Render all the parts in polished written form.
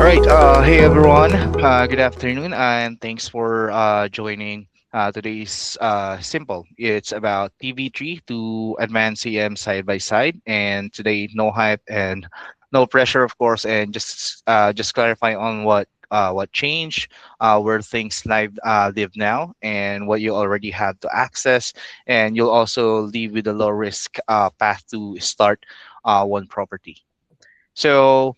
right. Hey everyone. Good afternoon, and thanks for joining today's simple. It's about TV3 to advanced CM side by side, and today no hype and no pressure, of course, and just clarify on what changed, where things live now, and what you already have to access, and you'll also leave with a low risk path to start one property. So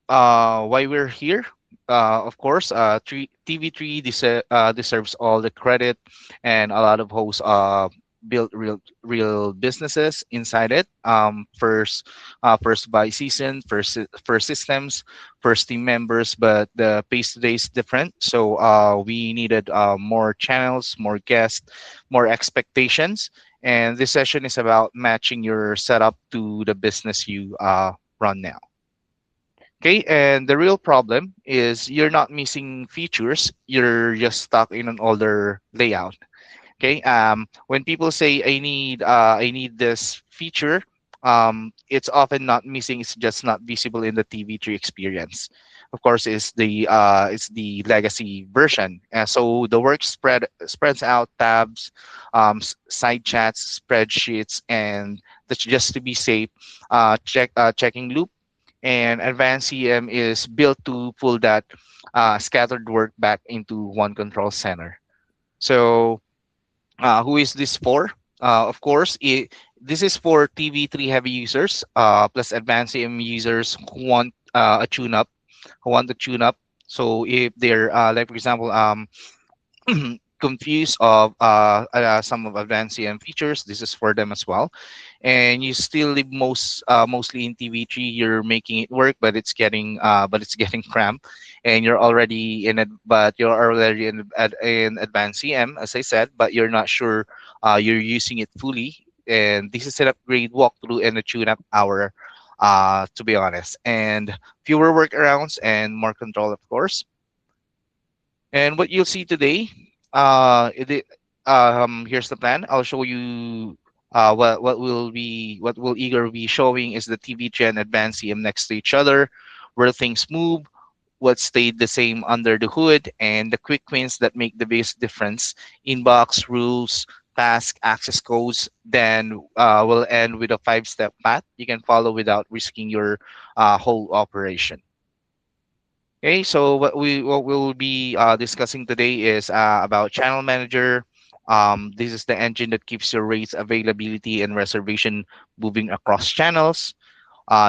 why we're here. Of course, TV3 deserves all the credit, and a lot of hosts built real businesses inside it. First by season, first systems, first team members, but the pace today is different. So we needed more channels, more guests, more expectations, and this session is about matching your setup to the business you run now. Okay, and the real problem is you're not missing features, you're just stuck in an older layout. Okay, when people say I need this feature, it's often not missing, it's just not visible in the TV3 experience. Of course, it's the legacy version. So the work spreads out tabs, side chats, spreadsheets, and that's just to be safe. Checking loop and advanced CM is built to pull that scattered work back into one control center. So, who is this for? Of course, this is for TV3 heavy users, plus advanced CM users who want a tune up, who want to tune up. So, if they're like, for example, confused of some of advanced CM features, this is for them as well. And you still live mostly in TV3. You're making it work, but it's getting cramped, and you're already in advanced CM, as I said, but you're not sure you're using it fully. And this is an upgrade walkthrough and a tune-up hour, to be honest, and fewer workarounds and more control, of course. And what you'll see today, here's the plan. I'll show you what will Eager be showing is the TV Gen Advanced CM next to each other, where things move, what stayed the same under the hood, and the quick wins that make the biggest difference. Inbox, rules, task, access codes. Then we'll end with a five-step path you can follow without risking your whole operation. Okay, so what we'll be discussing today is about Channel Manager. This is the engine that keeps your rates, availability, and reservation moving across channels.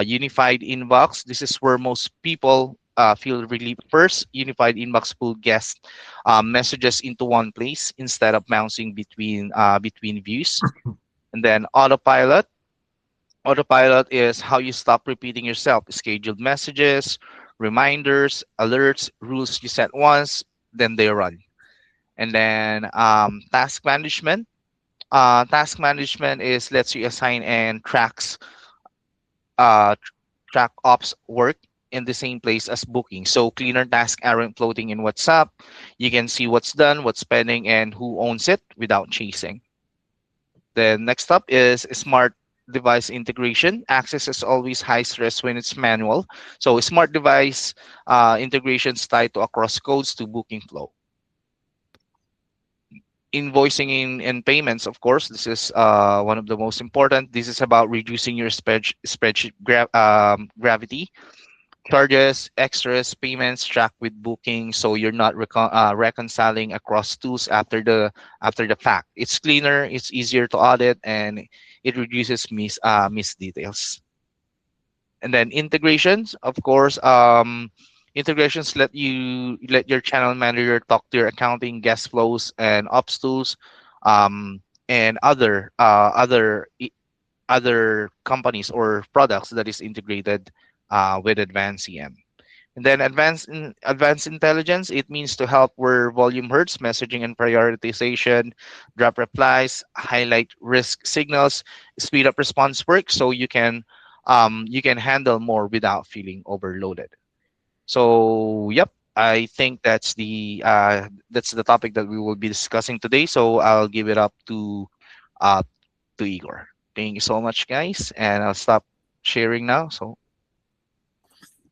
Unified Inbox. This is where most people feel relief first. Unified Inbox pull guest messages into one place instead of bouncing between views. And then Autopilot. Autopilot is how you stop repeating yourself. Scheduled messages, reminders, alerts, rules you set once, then they run. And then task management is lets you assign and uh, track ops work in the same place as booking. So cleaner tasks aren't floating in WhatsApp. You can see what's done, what's pending, and who owns it without chasing. Then next up is smart device integration. Access is always high stress when it's manual. So smart device integrations tied to across codes to booking flow. Invoicing and payments, of course, this is one of the most important. This is about reducing your spreadsheet gravity. Charges, extras, payments track with booking, so you're not reconciling across tools after the fact. It's cleaner, it's easier to audit, and it reduces miss details. And then integrations, of course, integrations let your channel manager talk to your accounting, guest flows, and ops tools, and other companies or products that is integrated with advanced CM. And then advanced intelligence, it means to help where volume hurts, messaging and prioritization, drop replies, highlight risk signals, speed up response work so you can handle more without feeling overloaded. So yep, I think that's the topic that we will be discussing today. So I'll give it up uh to Igor. Thank you so much, guys, and I'll stop sharing now. So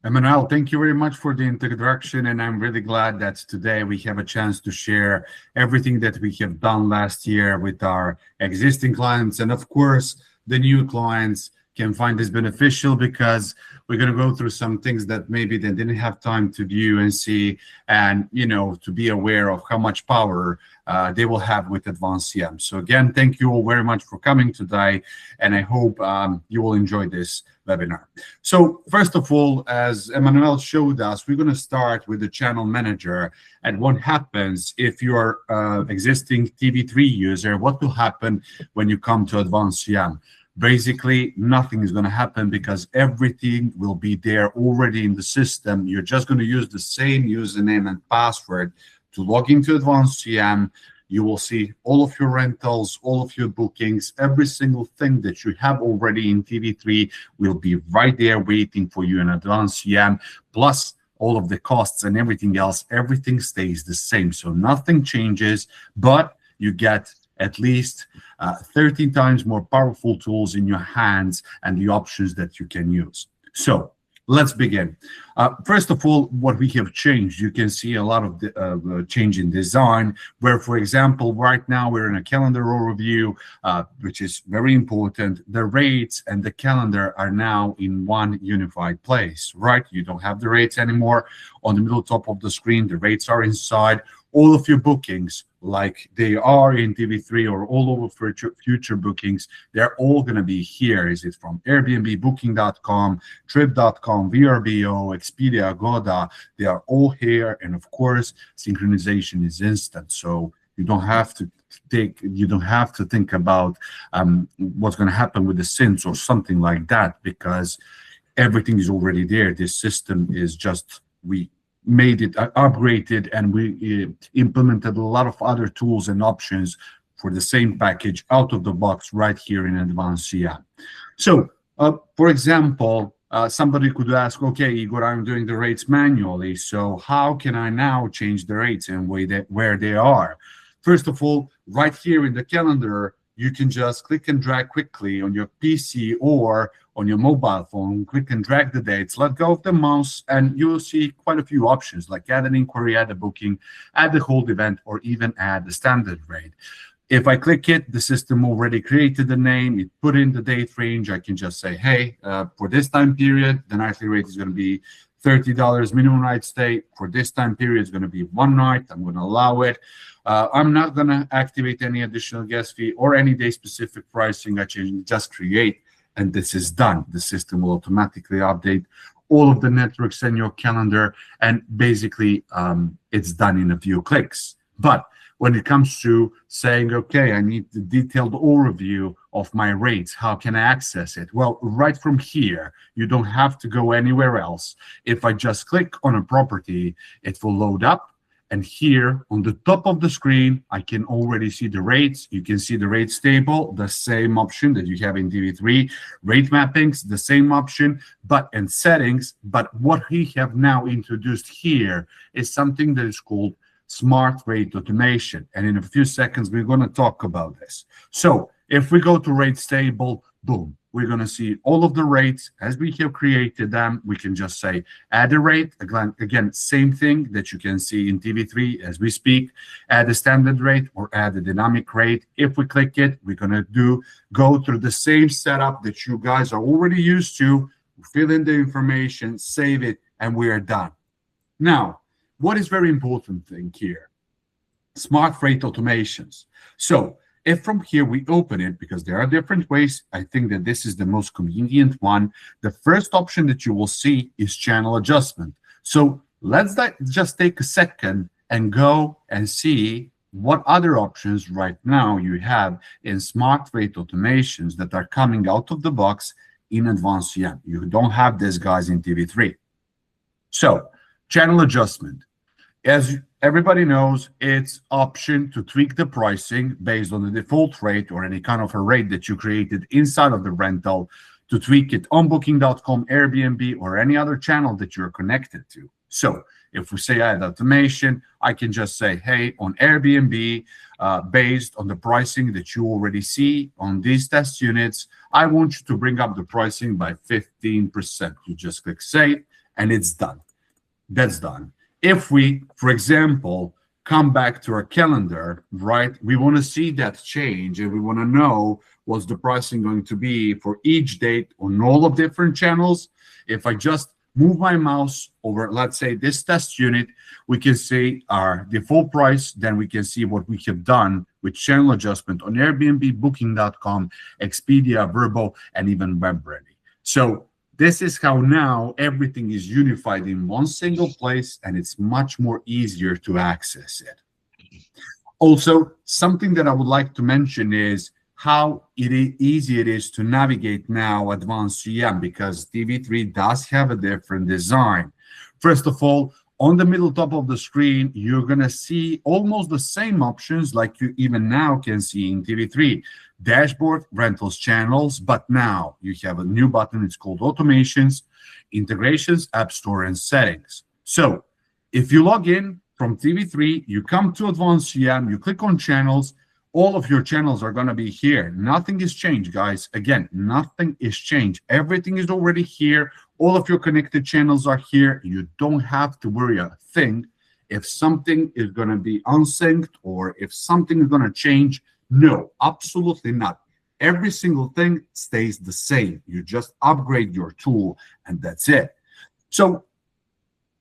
Emmanuel, thank you very much for the introduction, and I'm really glad that today we have a chance to share everything that we have done last year with our existing clients, and of course, the new clients can find this beneficial because we're going to go through some things that maybe they didn't have time to view and see, and to be aware of how much power they will have with advanced CM. So again, thank you all very much for coming today, and I hope you will enjoy this webinar. So first of all, as Emmanuel showed us, we're going to start with the channel manager and what happens if you're existing TV3 user, what will happen when you come to advanced CM. Basically, nothing is going to happen because everything will be there already in the system. You're just going to use the same username and password to log into advanced CM. You will see all of your rentals, all of your bookings, every single thing that you have already in TV3 will be right there waiting for you in advanced CM, plus all of the costs and everything else. Everything stays the same. So nothing changes, but you get at least 13 times more powerful tools in your hands and the options that you can use. So let's begin. First of all, what we have changed, you can see a lot of the change in design, where, for example, right now we're in a calendar overview, which is very important. The rates and the calendar are now in one unified place, right? You don't have the rates anymore on the middle top of the screen. The rates are inside. All of your bookings, like they are in TV3 or all over future bookings, they're all going to be here. Is it from Airbnb, Booking.com, Trip.com, VRBO, Expedia, Agoda? They are all here. And of course, synchronization is instant. So you don't have to think about what's going to happen with the syncs or something like that, because everything is already there. This system is just, we made it upgraded, and we implemented a lot of other tools and options for the same package out of the box right here in advanced CM. So for example, somebody could ask, okay, Igor, I'm doing the rates manually, so how can I now change the rates and where they are? First of all, right here in the calendar, you can just click and drag quickly on your PC or on your mobile phone, click and drag the dates, let go of the mouse, and you will see quite a few options like add an inquiry, add a booking, add the hold event, or even add the standard rate. If I click it, the system already created the name, it put in the date range. I can just say, hey, for this time period, the nightly rate is going to be $30 minimum night stay. For this time period, it's going to be one night. I'm going to allow it. I'm not going to activate any additional guest fee or any day-specific pricing. I just create, and this is done. The system will automatically update all of the networks in your calendar, and basically it's done in a few clicks. But when it comes to saying, okay, I need the detailed overview of my rates, how can I access it? Well, right from here, you don't have to go anywhere else. If I just click on a property, it will load up. And here on the top of the screen, I can already see the rates. You can see the rates table, the same option that you have in TV3. Rate mappings, the same option, but in settings. But what we have now introduced here is something that is called smart rate automation. And in a few seconds, we're going to talk about this. So if we go to rates table, boom, we're going to see all of the rates as we have created them. We can just say add a rate. Again, same thing that you can see in TV3 as we speak. Add a standard rate or add a dynamic rate. If we click it, we're going to go through the same setup that you guys are already used to. Fill in the information, save it, and we are done. Now, what is very important thing here? Smart rate automations. So if from here we open it, because there are different ways, I think that this is the most convenient one. The first option that you will see is channel adjustment. So let's just take a second and go and see what other options right now you have in smart rate automations that are coming out of the box in advanced CM. You don't have this, guys, in TV3. So channel adjustment. As everybody knows, it's option to tweak the pricing based on the default rate or any kind of a rate that you created inside of the rental, to tweak it on Booking.com, Airbnb, or any other channel that you're connected to. So if we say add automation, I can just say, hey, on Airbnb, based on the pricing that you already see on these test units, I want you to bring up the pricing by 15%. You just click save, and it's done. That's done. If we, for example, come back to our calendar, right, we want to see that change and we want to know what's the pricing going to be for each date on all of different channels. If I just move my mouse over, let's say, this test unit, we can see our default price. Then we can see what we have done with channel adjustment on Airbnb, Booking.com, Expedia, Vrbo, and even WebReady. So this is how now everything is unified in one single place, and it's much more easier to access it. Also, something that I would like to mention is how easy it is to navigate now advanced CM, because TV3 does have a different design. First of all, on the middle top of the screen, you're going to see almost the same options like you even now can see in TV3. Dashboard, rentals, channels, but now you have a new button. It's called automations, integrations, app store, and settings. So if you log in from TV3, you come to advanced CM, you click on channels, all of your channels are going to be here. Nothing is changed, guys. Again, nothing is changed. Everything is already here. All of your connected channels are here. You don't have to worry a thing if something is going to be unsynced or if something is going to change. No, absolutely not. Every single thing stays the same. You just upgrade your tool, and that's it. So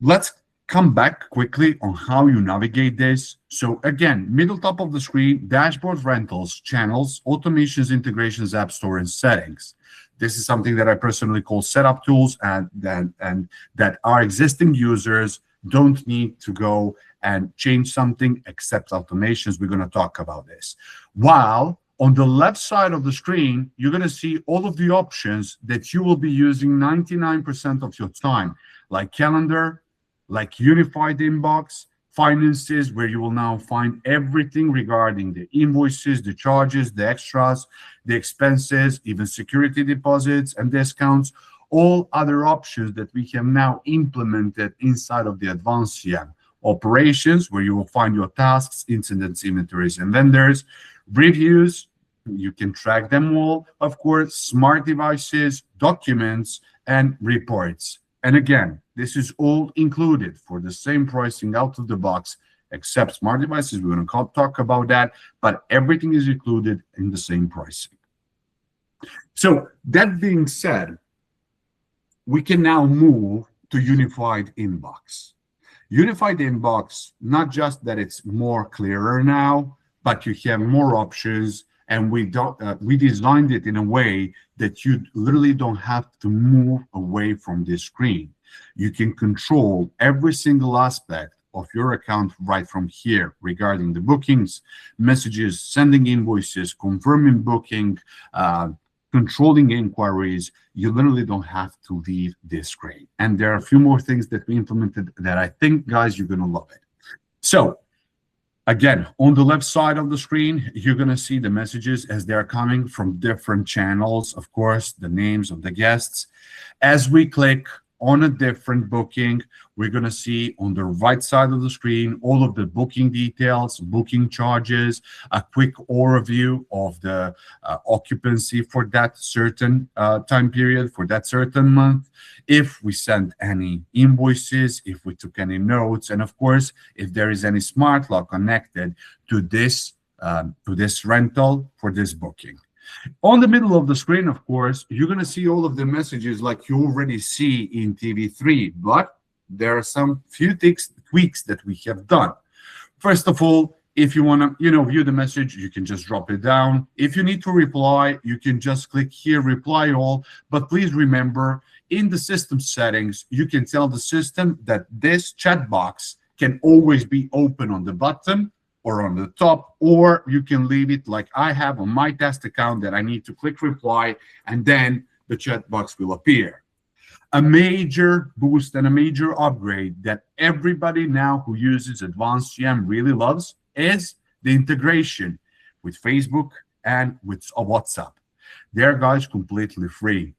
let's come back quickly on how you navigate this. So again, middle top of the screen, dashboard, rentals, channels, automations, integrations, app store, and settings. This is something that I personally call setup tools, and that our existing users don't need to go and change something except automations. We're going to talk about this. While on the left side of the screen, you're going to see all of the options that you will be using 99% of your time, like calendar, like unified inbox, finances, where you will now find everything regarding the invoices, the charges, the extras, the expenses, even security deposits and discounts, all other options that we have now implemented inside of the advanced CM. Operations, where you will find your tasks, incidents, inventories, and vendors. Reviews, you can track them all. Of course, smart devices, documents, and reports. And again, this is all included for the same pricing out of the box, except smart devices. We're going to talk about that, but everything is included in the same pricing. So that being said, we can now move to unified inbox. Unified inbox, not just that it's more clearer now, but you have more options, and we designed it in a way that you literally don't have to move away from this screen. You can control every single aspect of your account right from here regarding the bookings, messages, sending invoices, confirming booking, controlling inquiries. You literally don't have to leave this screen. And there are a few more things that we implemented that I think, guys, you're going to love it. So again, on the left side of the screen, you're going to see the messages as they're coming from different channels. Of course, the names of the guests. As we click on a different booking, we're going to see on the right side of the screen all of the booking details, booking charges, a quick overview of the occupancy for that certain time period, for that certain month, if we sent any invoices, if we took any notes, and of course, if there is any smart lock connected to this rental for this booking. On the middle of the screen, of course, you're going to see all of the messages like you already see in TV3, but there are some few tweaks that we have done. First of all, if you want to, view the message, you can just drop it down. If you need to reply, you can just click here, reply all. But please remember, in the system settings, you can tell the system that this chat box can always be open on the bottom or on the top, or you can leave it like I have on my test account that I need to click reply, and then the chat box will appear. A major boost and a major upgrade that everybody now who uses advanced CM really loves is the integration with Facebook and with WhatsApp. They're, guys, completely free.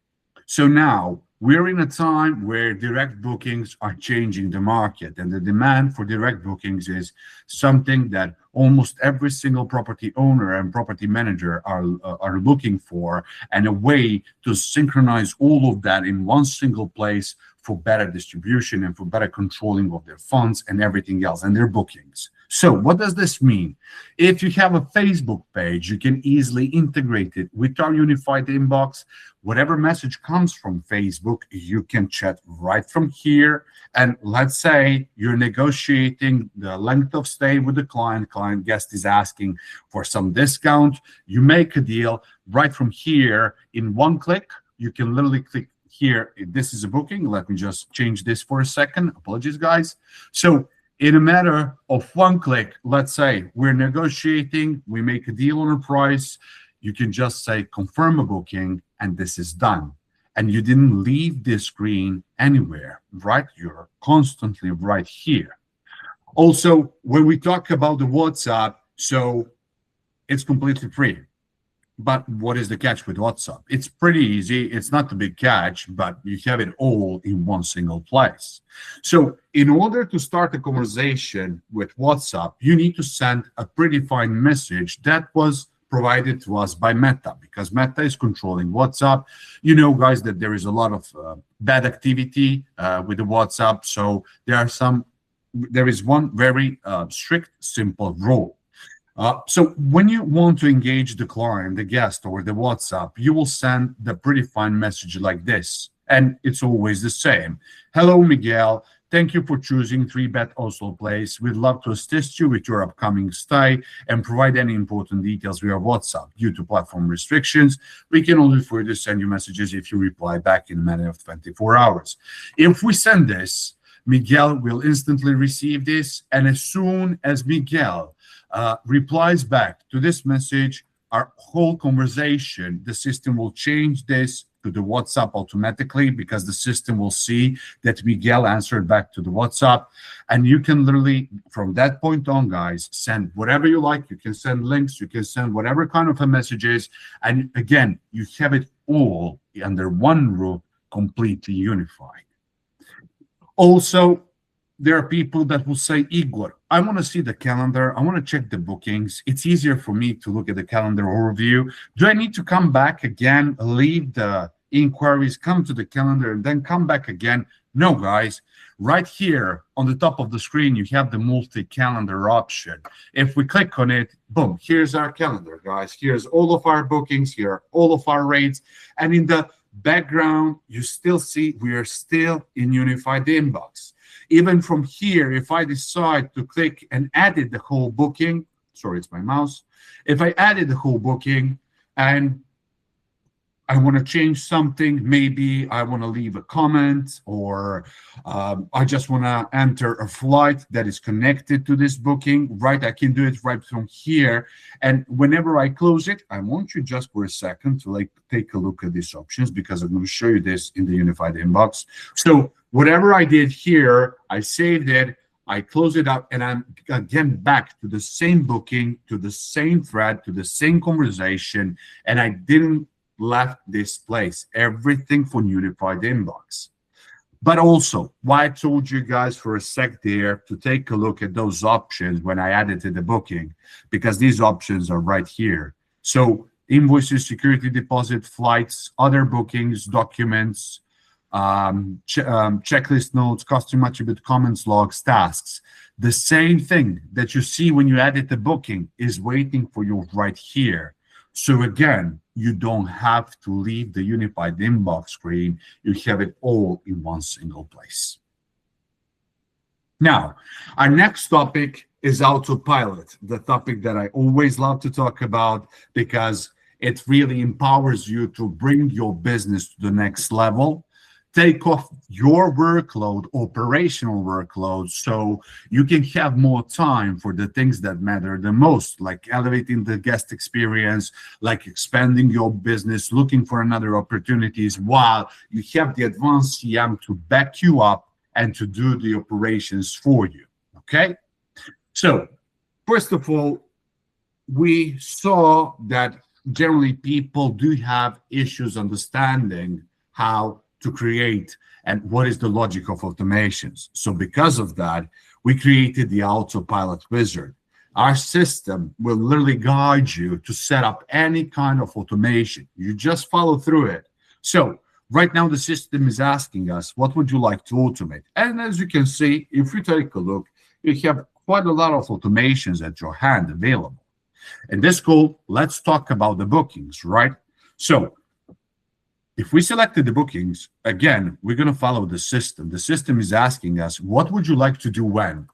So now we're in a time where direct bookings are changing the market, and the demand for direct bookings is something that almost every single property owner and property manager are looking for, and a way to synchronize all of that in one single place for better distribution and for better controlling of their funds and everything else and their bookings. So what does this mean? If you have a Facebook page, you can easily integrate it with our unified inbox. Whatever message comes from Facebook, you can chat right from here. And let's say you're negotiating the length of stay with the client guest is asking for some discount. You make a deal right from here in one click. You can literally click here. This is a booking. Let me just change this for a second. Apologies, guys. So in a matter of one click, let's say we're negotiating, we make a deal on a price, you can just say confirm a booking, and this is done. And you didn't leave this screen anywhere, right? You're constantly right here. Also, when we talk about the WhatsApp, so it's completely free. But what is the catch with WhatsApp? It's pretty easy. It's not the big catch, but you have it all in one single place. So in order to start a conversation with WhatsApp, you need to send a predefined message that was provided to us by Meta, because Meta is controlling WhatsApp. You know, guys, that there is a lot of bad activity with the WhatsApp. So there is one very strict, simple rule. So when you want to engage the client, the guest, or the WhatsApp, you will send the predefined message like this. And it's always the same. Hello, Miguel. Thank you for choosing 3-Bet Oslo Place. We'd love to assist you with your upcoming stay and provide any important details via WhatsApp. Due to platform restrictions, we can only further send you messages if you reply back in a matter of 24 hours. If we send this, Miguel will instantly receive this. And as soon as Miguel replies back to this message, our whole conversation, the system will change this to the WhatsApp automatically, because the system will see that Miguel answered back to the WhatsApp. And you can literally, from that point on, guys, send whatever you like. You can send links, you can send whatever kind of a messages. And again, you have it all under one roof, completely unified. Also, there are people that will say, Igor, I want to see the calendar. I want to check the bookings. It's easier for me to look at the calendar overview. Do I need to come back again, leave the inquiries, come to the calendar, and then come back again? No, guys. Right here on the top of the screen, you have the multi-calendar option. If we click on it, boom, here's our calendar, guys. Here's all of our bookings, here are all of our rates. And in the background, you still see we are still in unified inbox. Even from here, if I decide to click and edit the whole booking, sorry, it's my mouse. If I added the whole booking and I want to change something, maybe I want to leave a comment, or I just want to enter a flight that is connected to this booking, right? I can do it right from here. And whenever I close it, I want you just for a second to take a look at these options, because I'm going to show you this in the unified inbox. So whatever I did here, I saved it, I close it up, and I'm again back to the same booking, to the same thread, to the same conversation, and I didn't left this place. Everything for unified inbox. But also, why I told you guys for a sec there to take a look at those options when I added to the booking, because these options are right here. So invoices, security deposit, flights, other bookings, documents, checklist notes, custom attribute, comments, logs, tasks. The same thing that you see when you edit the booking is waiting for you right here. So again, you don't have to leave the unified inbox screen. You have it all in one single place. Now, our next topic is Autopilot, the topic that I always love to talk about, because it really empowers you to bring your business to the next level. Take off your workload, operational workload, so you can have more time for the things that matter the most, like elevating the guest experience, like expanding your business, looking for another opportunities, while you have the advanced CM to back you up and to do the operations for you, okay? So, first of all, we saw that generally people do have issues understanding how to create and what is the logic of automations. So because of that, we created the Autopilot wizard. Our system will literally guide you to set up any kind of automation. You just follow through it. So Right now, the system is asking us, what would you like to automate? And as you can see, if you take a look, you have quite a lot of automations at your hand available. In this call, let's talk about the bookings, right? So if we selected the bookings, again, we're going to follow the system. The system is asking us, what would you like to do when?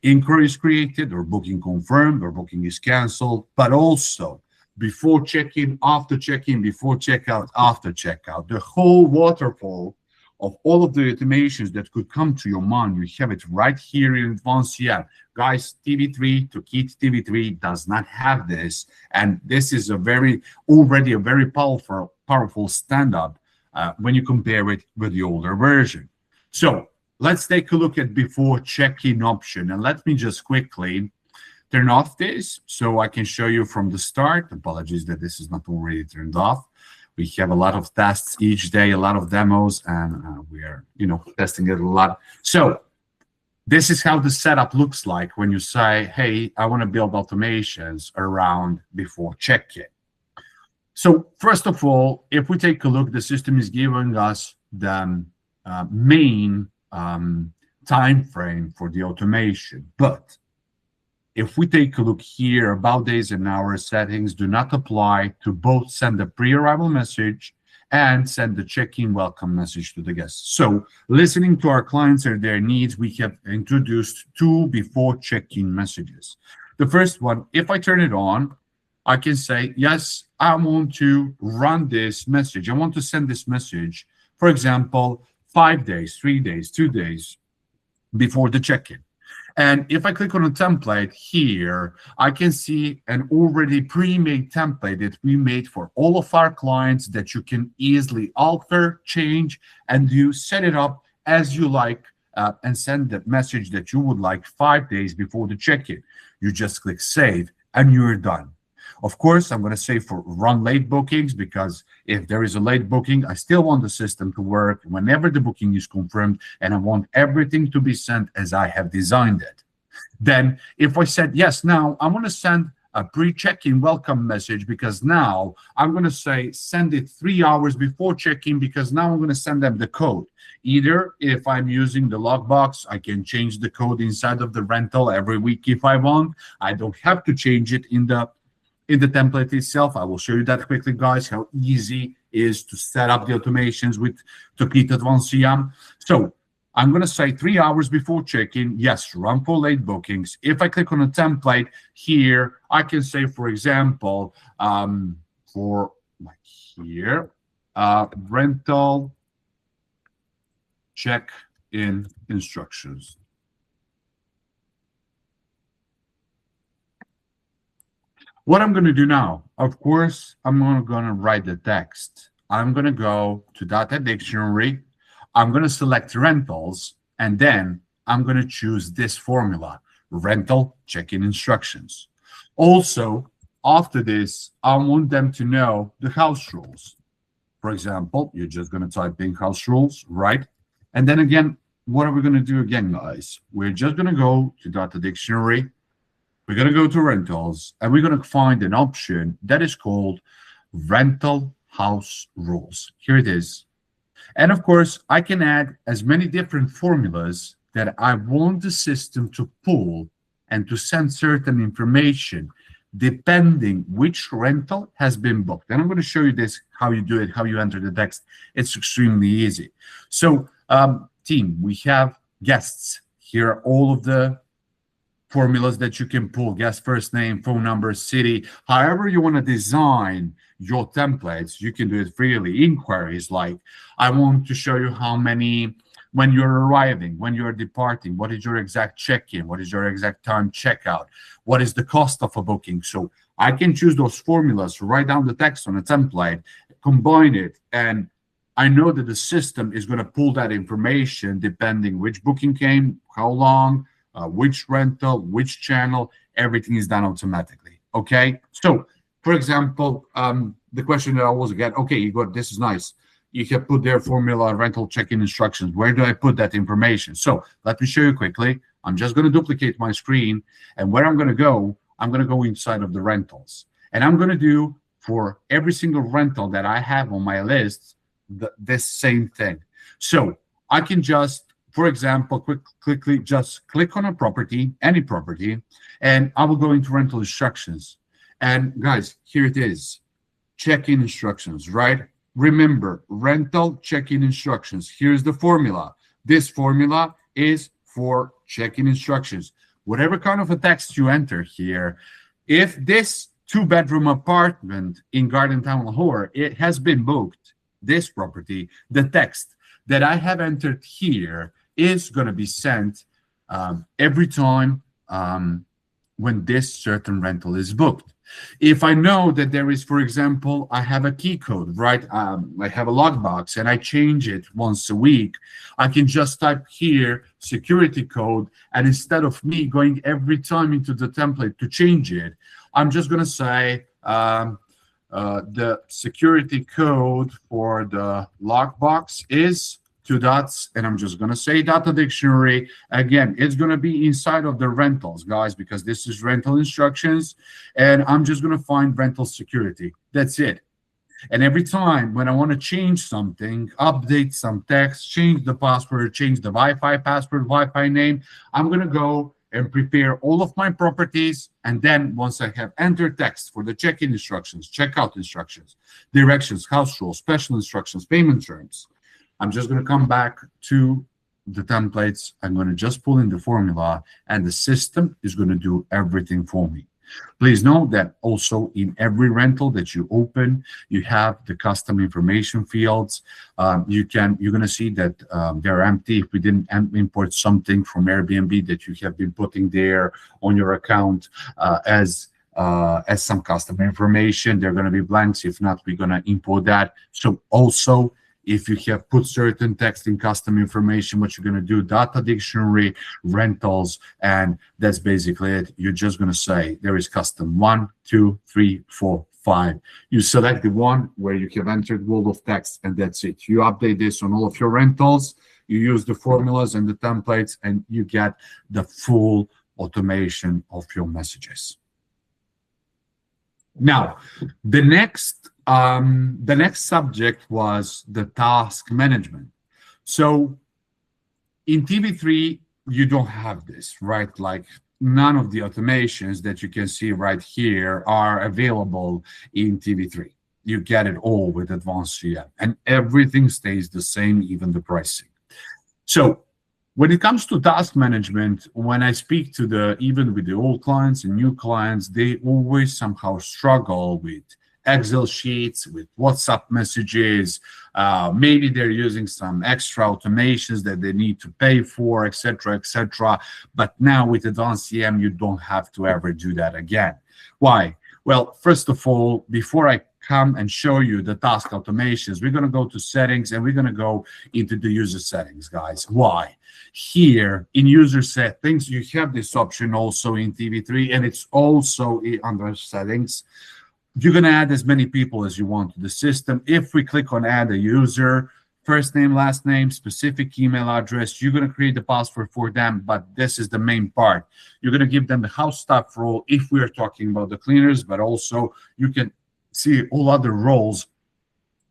Inquiry is created, or booking confirmed, or booking is canceled, but also before check-in, after check-in, before checkout, after checkout. The whole waterfall of all of the automations that could come to your mind, you have it right here in advanced CM. Guys, TV3 to Kit TV3 does not have this, and this is already a very powerful stand-up when you compare it with the older version. So let's take a look at before check-in option, and let me just quickly turn off this so I can show you from the start. Apologies that this is not already turned off. We have a lot of tests each day, a lot of demos, and we are, testing it a lot. So this is how the setup looks like when you say, hey, I want to build automations around before check-in. So first of all, if we take a look, the system is giving us the main time frame for the automation. But if we take a look here, about days and hours settings do not apply to both send a pre-arrival message and send the check-in welcome message to the guests. So listening to our clients and their needs, we have introduced two before check-in messages. The first one, if I turn it on, I can say, yes, I want to run this message. I want to send this message, for example, 5 days, 3 days, 2 days before the check-in. And if I click on a template here, I can see an already pre-made template that we made for all of our clients that you can easily alter, change, and you set it up as you like and send the message that you would like 5 days before the check-in. You just click save and you're done. Of course, I'm going to say for run late bookings, because if there is a late booking, I still want the system to work whenever the booking is confirmed, and I want everything to be sent as I have designed it. Then if I said, yes, now I want to send a pre-check-in welcome message, because now I'm going to say send it 3 hours before check-in, because now I'm going to send them the code. Either if I'm using the logbox, I can change the code inside of the rental every week if I want. I don't have to change it in the template itself. I will show you that quickly, guys, how easy it is to set up the automations with Tokita Advanced CM. So I'm going to say 3 hours before check-in, yes, run for late bookings. If I click on a template here, I can say, for example, for like here, rental check-in instructions. What I'm going to do now, of course, I'm going to write the text. I'm going to go to data dictionary. I'm going to select rentals, and then I'm going to choose this formula, rental check-in instructions. Also, after this, I want them to know the house rules. For example, you're just going to type in house rules, right? And then again, what are we going to do again, guys? We're just going to go to data dictionary. We're going to go to rentals, and we're going to find an option that is called rental house rules. Here it is. And of course, I can add as many different formulas that I want the system to pull and to send certain information depending which rental has been booked. And I'm going to show you this, how you do it, how you enter the text. It's extremely easy. So, team, we have guests. Here are all of the formulas that you can pull: guest first name, phone number, city. However you want to design your templates, you can do it freely. Inquiries like, I want to show you how many, when you're arriving, when you're departing, what is your exact check-in, what is your exact time checkout, what is the cost of a booking. So I can choose those formulas, write down the text on a template, combine it, and I know that the system is going to pull that information depending which booking came, how long, which rental, which channel. Everything is done automatically. Okay. So, for example, the question that I always get, okay, you got, this is nice. You can put their formula rental check-in instructions. Where do I put that information? So let me show you quickly. I'm just going to duplicate my screen, and where I'm going to go inside of the rentals, and I'm going to do for every single rental that I have on my list, this same thing. So I can just, for example, quickly just click on a property, any property, and I will go into rental instructions. And guys, here it is, check-in instructions, right? Remember, rental check-in instructions. Here's the formula. This formula is for check-in instructions. Whatever kind of a text you enter here, if this two-bedroom apartment in Garden Town, Lahore, it has been booked, this property, the text that I have entered here is going to be sent every time when this certain rental is booked. If I know that there is, for example, I have a key code, right? I have a lockbox and I change it once a week, I can just type here security code. And instead of me going every time into the template to change it, I'm just going to say the security code for the lockbox is two dots, and I'm just going to say data dictionary. Again, it's going to be inside of the rentals, guys, because this is rental instructions, and I'm just going to find rental security. That's it. And every time when I want to change something, update some text, change the password, change the Wi-Fi password, Wi-Fi name, I'm going to go and prepare all of my properties. And then once I have entered text for the check-in instructions, checkout instructions, directions, house rules, special instructions, payment terms, I'm just going to come back to the templates. I'm going to just pull in the formula, and the system is going to do everything for me. Please note that also in every rental that you open, you have the custom information fields. You're going to see that they're empty. If we didn't import something from Airbnb that you have been putting there on your account as some custom information, they're going to be blanks. If not, we're going to import that. So also, if you have put certain text in custom information, what you're going to do, data dictionary, rentals, and that's basically it. You're just going to say there is custom 1, 2, 3, 4, 5. You select the one where you have entered world of text, and that's it. You update this on all of your rentals. You use the formulas and the templates, and you get the full automation of your messages. Now, the next subject was the task management. So in TV3, you don't have this, right? Like none of the automations that you can see right here are available in TV3. You get it all with advanced GM, and everything stays the same, even the pricing. So when it comes to task management, when I speak to even with the old clients and new clients, they always somehow struggle with Excel sheets, with WhatsApp messages. Maybe they're using some extra automations that they need to pay for, etc., etc. But now with advanced CM, you don't have to ever do that again. Why? Well, first of all, before I come and show you the task automations, we're going to go to settings and we're going to go into the user settings, guys. Why? Here in user settings, you have this option also in TV3, and it's also under settings. You're going to add as many people as you want to the system. If we click on add a user, first name, last name, specific email address, you're going to create the password for them, but this is the main part. You're going to give them the house staff role if we are talking about the cleaners, but also you can see all other roles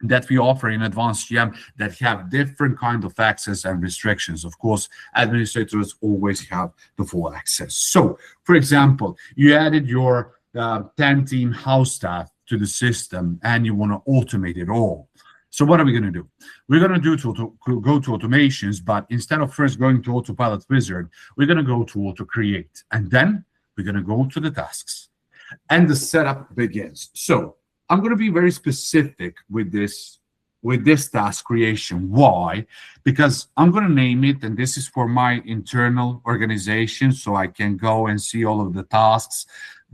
that we offer in advanced GM that have different kind of access and restrictions. Of course, administrators always have the full access. So, for example, you added your 10-team house staff to the system and you want to automate it all. So what are we going to do? We're going to go to automations, but instead of first going to Autopilot Wizard, we're going to go to Auto Create, and then we're going to go to the tasks, and the setup begins. So I'm going to be very specific with this task creation. Why? Because I'm going to name it, and this is for my internal organization, so I can go and see all of the tasks.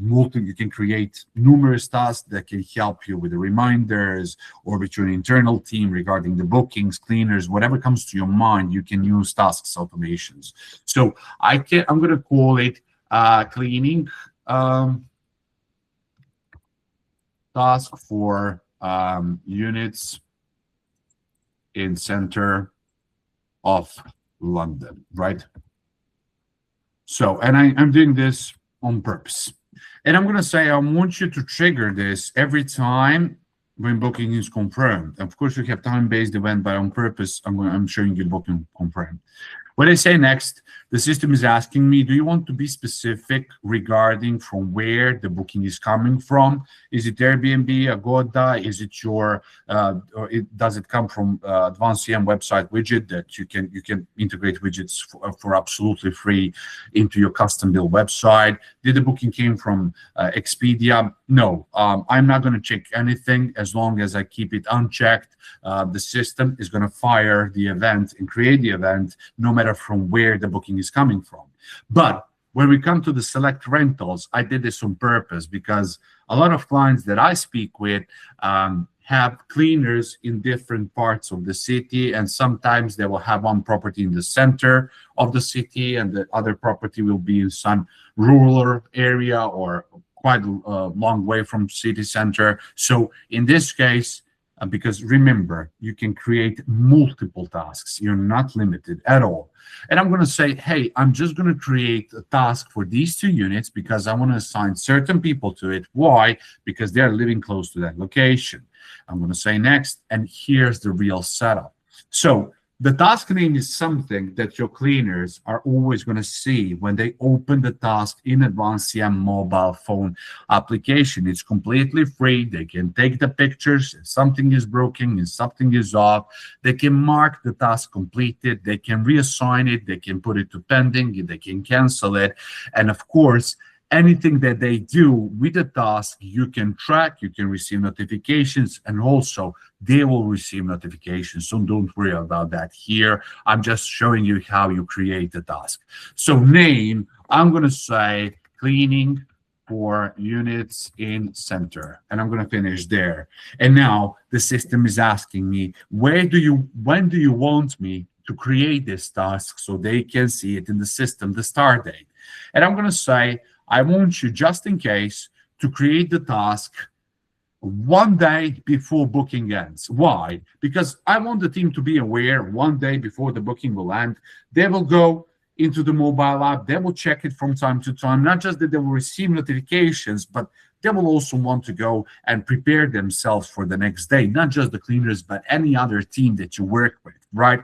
You can create numerous tasks that can help you with the reminders or with your internal team regarding the bookings, cleaners, whatever comes to your mind. You can use tasks automations. So I'm going to call it cleaning task for units in center of London, right? So, and I'm doing this on purpose. And I'm going to say, I want you to trigger this every time when booking is confirmed. Of course, you have time-based event, but on purpose, I'm showing you booking confirmed. When I say next, the system is asking me, do you want to be specific regarding from where the booking is coming from? Is it Airbnb, Agoda? Is it your, does it come from advanced CM website widget that you can integrate widgets for absolutely free into your custom built website? Did the booking came from Expedia? No, I'm not going to check anything as long as I keep it unchecked. The system is going to fire the event and create the event no matter from where the booking is coming from. But when we come to the select rentals, I did this on purpose because a lot of clients that I speak with have cleaners in different parts of the city, and sometimes they will have one property in the center of the city and the other property will be in some rural area or quite a long way from city center. So in this case, because remember, you can create multiple tasks. You're not limited at all. And I'm going to say, hey, I'm just going to create a task for these 2 units because I want to assign certain people to it. Why? Because they're living close to that location. I'm going to say next, and here's the real setup. So the task name is something that your cleaners are always going to see when they open the task in Advanced CM mobile phone application. It's completely free. They can take the pictures. If something is broken, if something is off, they can mark the task completed. They can reassign it. They can put it to pending. They can cancel it. And of course, anything that they do with the task, you can track, you can receive notifications, and also they will receive notifications. So don't worry about that here. I'm just showing you how you create the task. So name, I'm going to say cleaning for units in center, and I'm going to finish there. And now the system is asking me, when do you want me to create this task so they can see it in the system, the start date? And I'm going to say, I want you, just in case, to create the task 1 day before booking ends. Why? Because I want the team to be aware 1 day before the booking will end. They will go into the mobile app. They will check it from time to time. Not just that they will receive notifications, but they will also want to go and prepare themselves for the next day. Not just the cleaners, but any other team that you work with, right?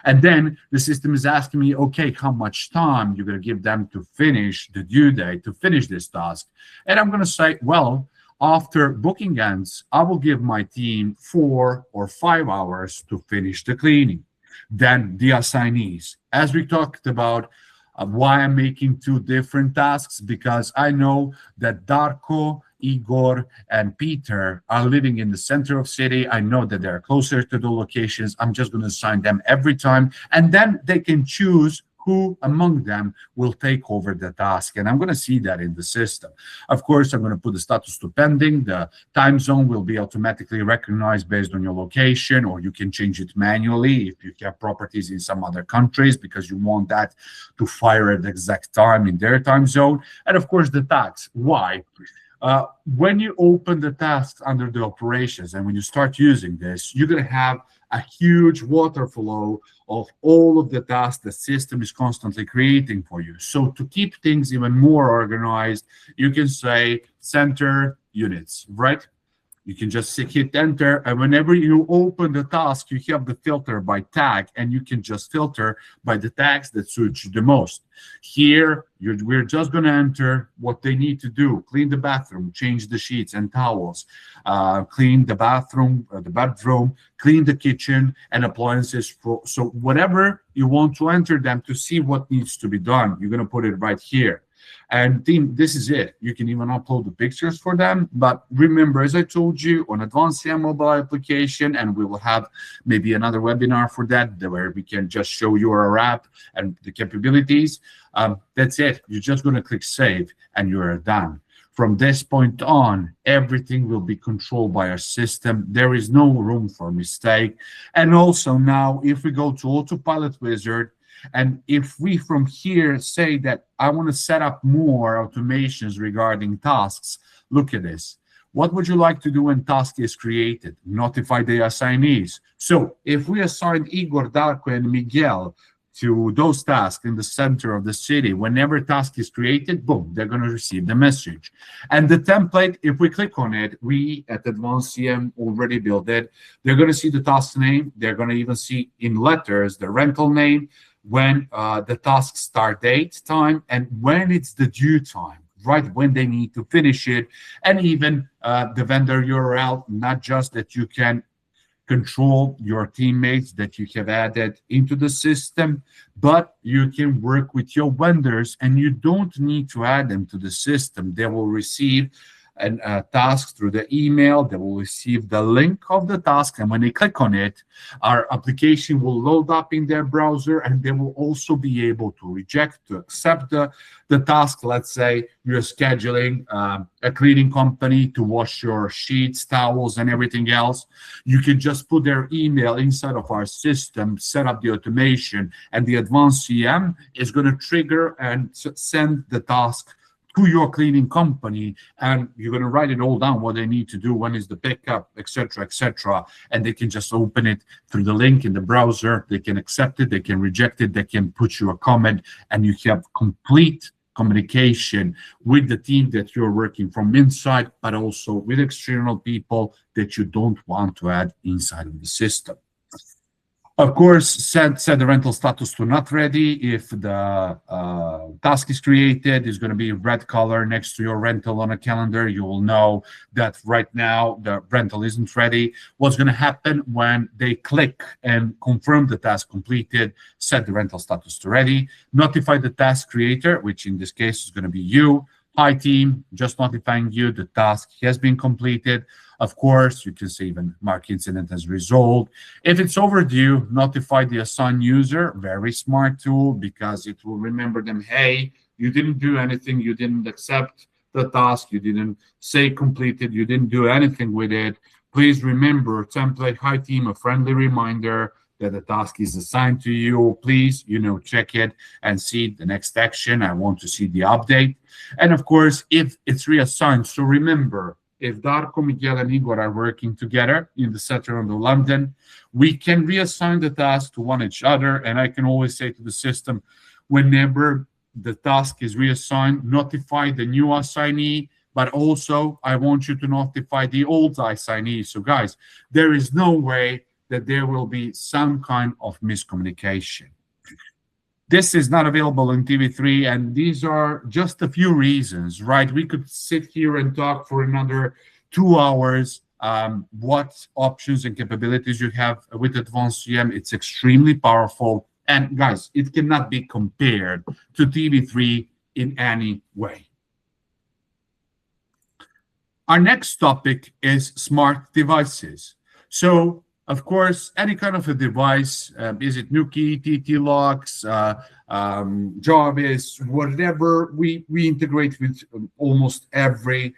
And then the system is asking me, okay, how much time you're going to give them to finish the due date, to finish this task? And I'm going to say, well, after booking ends, I will give my team 4 or 5 hours to finish the cleaning. Then the assignees, as we talked about, why I'm making 2 different tasks, because I know that Darko, Igor, and Peter are living in the center of city. I know that they're closer to the locations. I'm just going to assign them every time, and then they can choose who among them will take over the task. And I'm going to see that in the system. Of course, I'm going to put the status to pending. The time zone will be automatically recognized based on your location, or you can change it manually if you have properties in some other countries, because you want that to fire at the exact time in their time zone. And of course, the tax. Why? When you open the tasks under the operations and when you start using this, you're going to have a huge water flow of all of the tasks the system is constantly creating for you. So to keep things even more organized, you can say center units, right? You can just hit enter, and whenever you open the task, you have the filter by tag, and you can just filter by the tags that suit you the most. Here, we're just going to enter what they need to do: clean the bathroom, change the sheets and towels, clean the bathroom, the bedroom, clean the kitchen and appliances. So whatever you want to enter them to see what needs to be done, you're going to put it right here. And team, this is it. You can even upload the pictures for them. But remember, as I told you, on Advanced CM mobile application, and we will have maybe another webinar for that, where we can just show you our app and the capabilities. That's it. You're just going to click save and you're done. From this point on, everything will be controlled by our system. There is no room for mistake. And also now, if we go to Autopilot Wizard, and if we from here say that I want to set up more automations regarding tasks, look at this. What would you like to do when task is created? Notify the assignees. So if we assign Igor, Darko, and Miguel to those tasks in the center of the city. Whenever a task is created, boom, they're going to receive the message. And the template, if we click on it, we at Advanced CM already built it. They're going to see the task name. They're going to even see in letters the rental name, when the task start date time, and when it's the due time, right, when they need to finish it, and even the vendor URL, not just that you can control your teammates that you have added into the system, but you can work with your vendors and you don't need to add them to the system. They will receive a task through the email. They will receive the link of the task, and when they click on it, our application will load up in their browser, and they will also be able to reject, to accept the task. Let's say you're scheduling a cleaning company to wash your sheets, towels, and everything else. You can just put their email inside of our system, set up the automation, and the Advanced CM is going to trigger and send the task to your cleaning company, and you're going to write it all down, what they need to do, when is the pickup, etc., and they can just open it through the link in the browser. They can accept it, they can reject it, they can put you a comment, and you have complete communication with the team that you're working from inside, but also with external people that you don't want to add inside of the system. Of course, set the rental status to not ready. If the task is created, it's going to be red color next to your rental on a calendar. You will know that right now the rental isn't ready. What's going to happen when they click and confirm the task completed, set the rental status to ready, notify the task creator, which in this case is going to be you. Hi team, just notifying you the task has been completed. Of course, you can say even mark incident as resolved. If it's overdue, notify the assigned user. Very smart tool, because it will remember them, hey, you didn't do anything, you didn't accept the task, you didn't say completed, you didn't do anything with it. Please remember, template, hi team, a friendly reminder that the task is assigned to you. Please, check it and see the next action. I want to see the update. And of course, if it's reassigned, so remember, if Darko, Miguel, and Igor are working together in the center of London, we can reassign the task to one each other. And I can always say to the system, whenever the task is reassigned, notify the new assignee, but also I want you to notify the old assignee. So guys, there is no way that there will be some kind of miscommunication. This is not available in TV3, and these are just a few reasons, right? We could sit here and talk for another 2 hours. What options and capabilities you have with Advanced CM. It's extremely powerful. And guys, it cannot be compared to TV3 in any way. Our next topic is smart devices. So, of course, any kind of a device, is it Nuki, TT locks, Jarvis, whatever, we integrate with almost every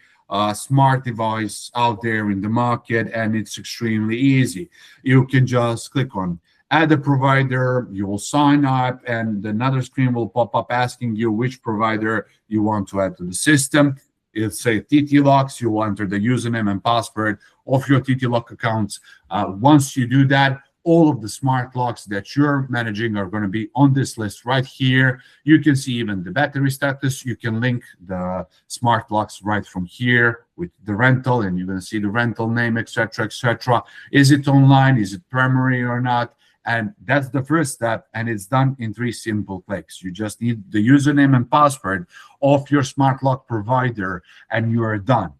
smart device out there in the market, and it's extremely easy. You can just click on add a provider, you will sign up, and another screen will pop up asking you which provider you want to add to the system. It'll say TT locks. You will enter the username and password of your TT lock accounts. Once you do that, all of the smart locks that you're managing are going to be on this list right here. You can see even the battery status. You can link the smart locks right from here with the rental, and you're going to see the rental name, etc., etc. Is it online? Is it primary or not? And that's the first step, and it's done in 3 simple clicks. You just need the username and password of your smart lock provider, and you are done.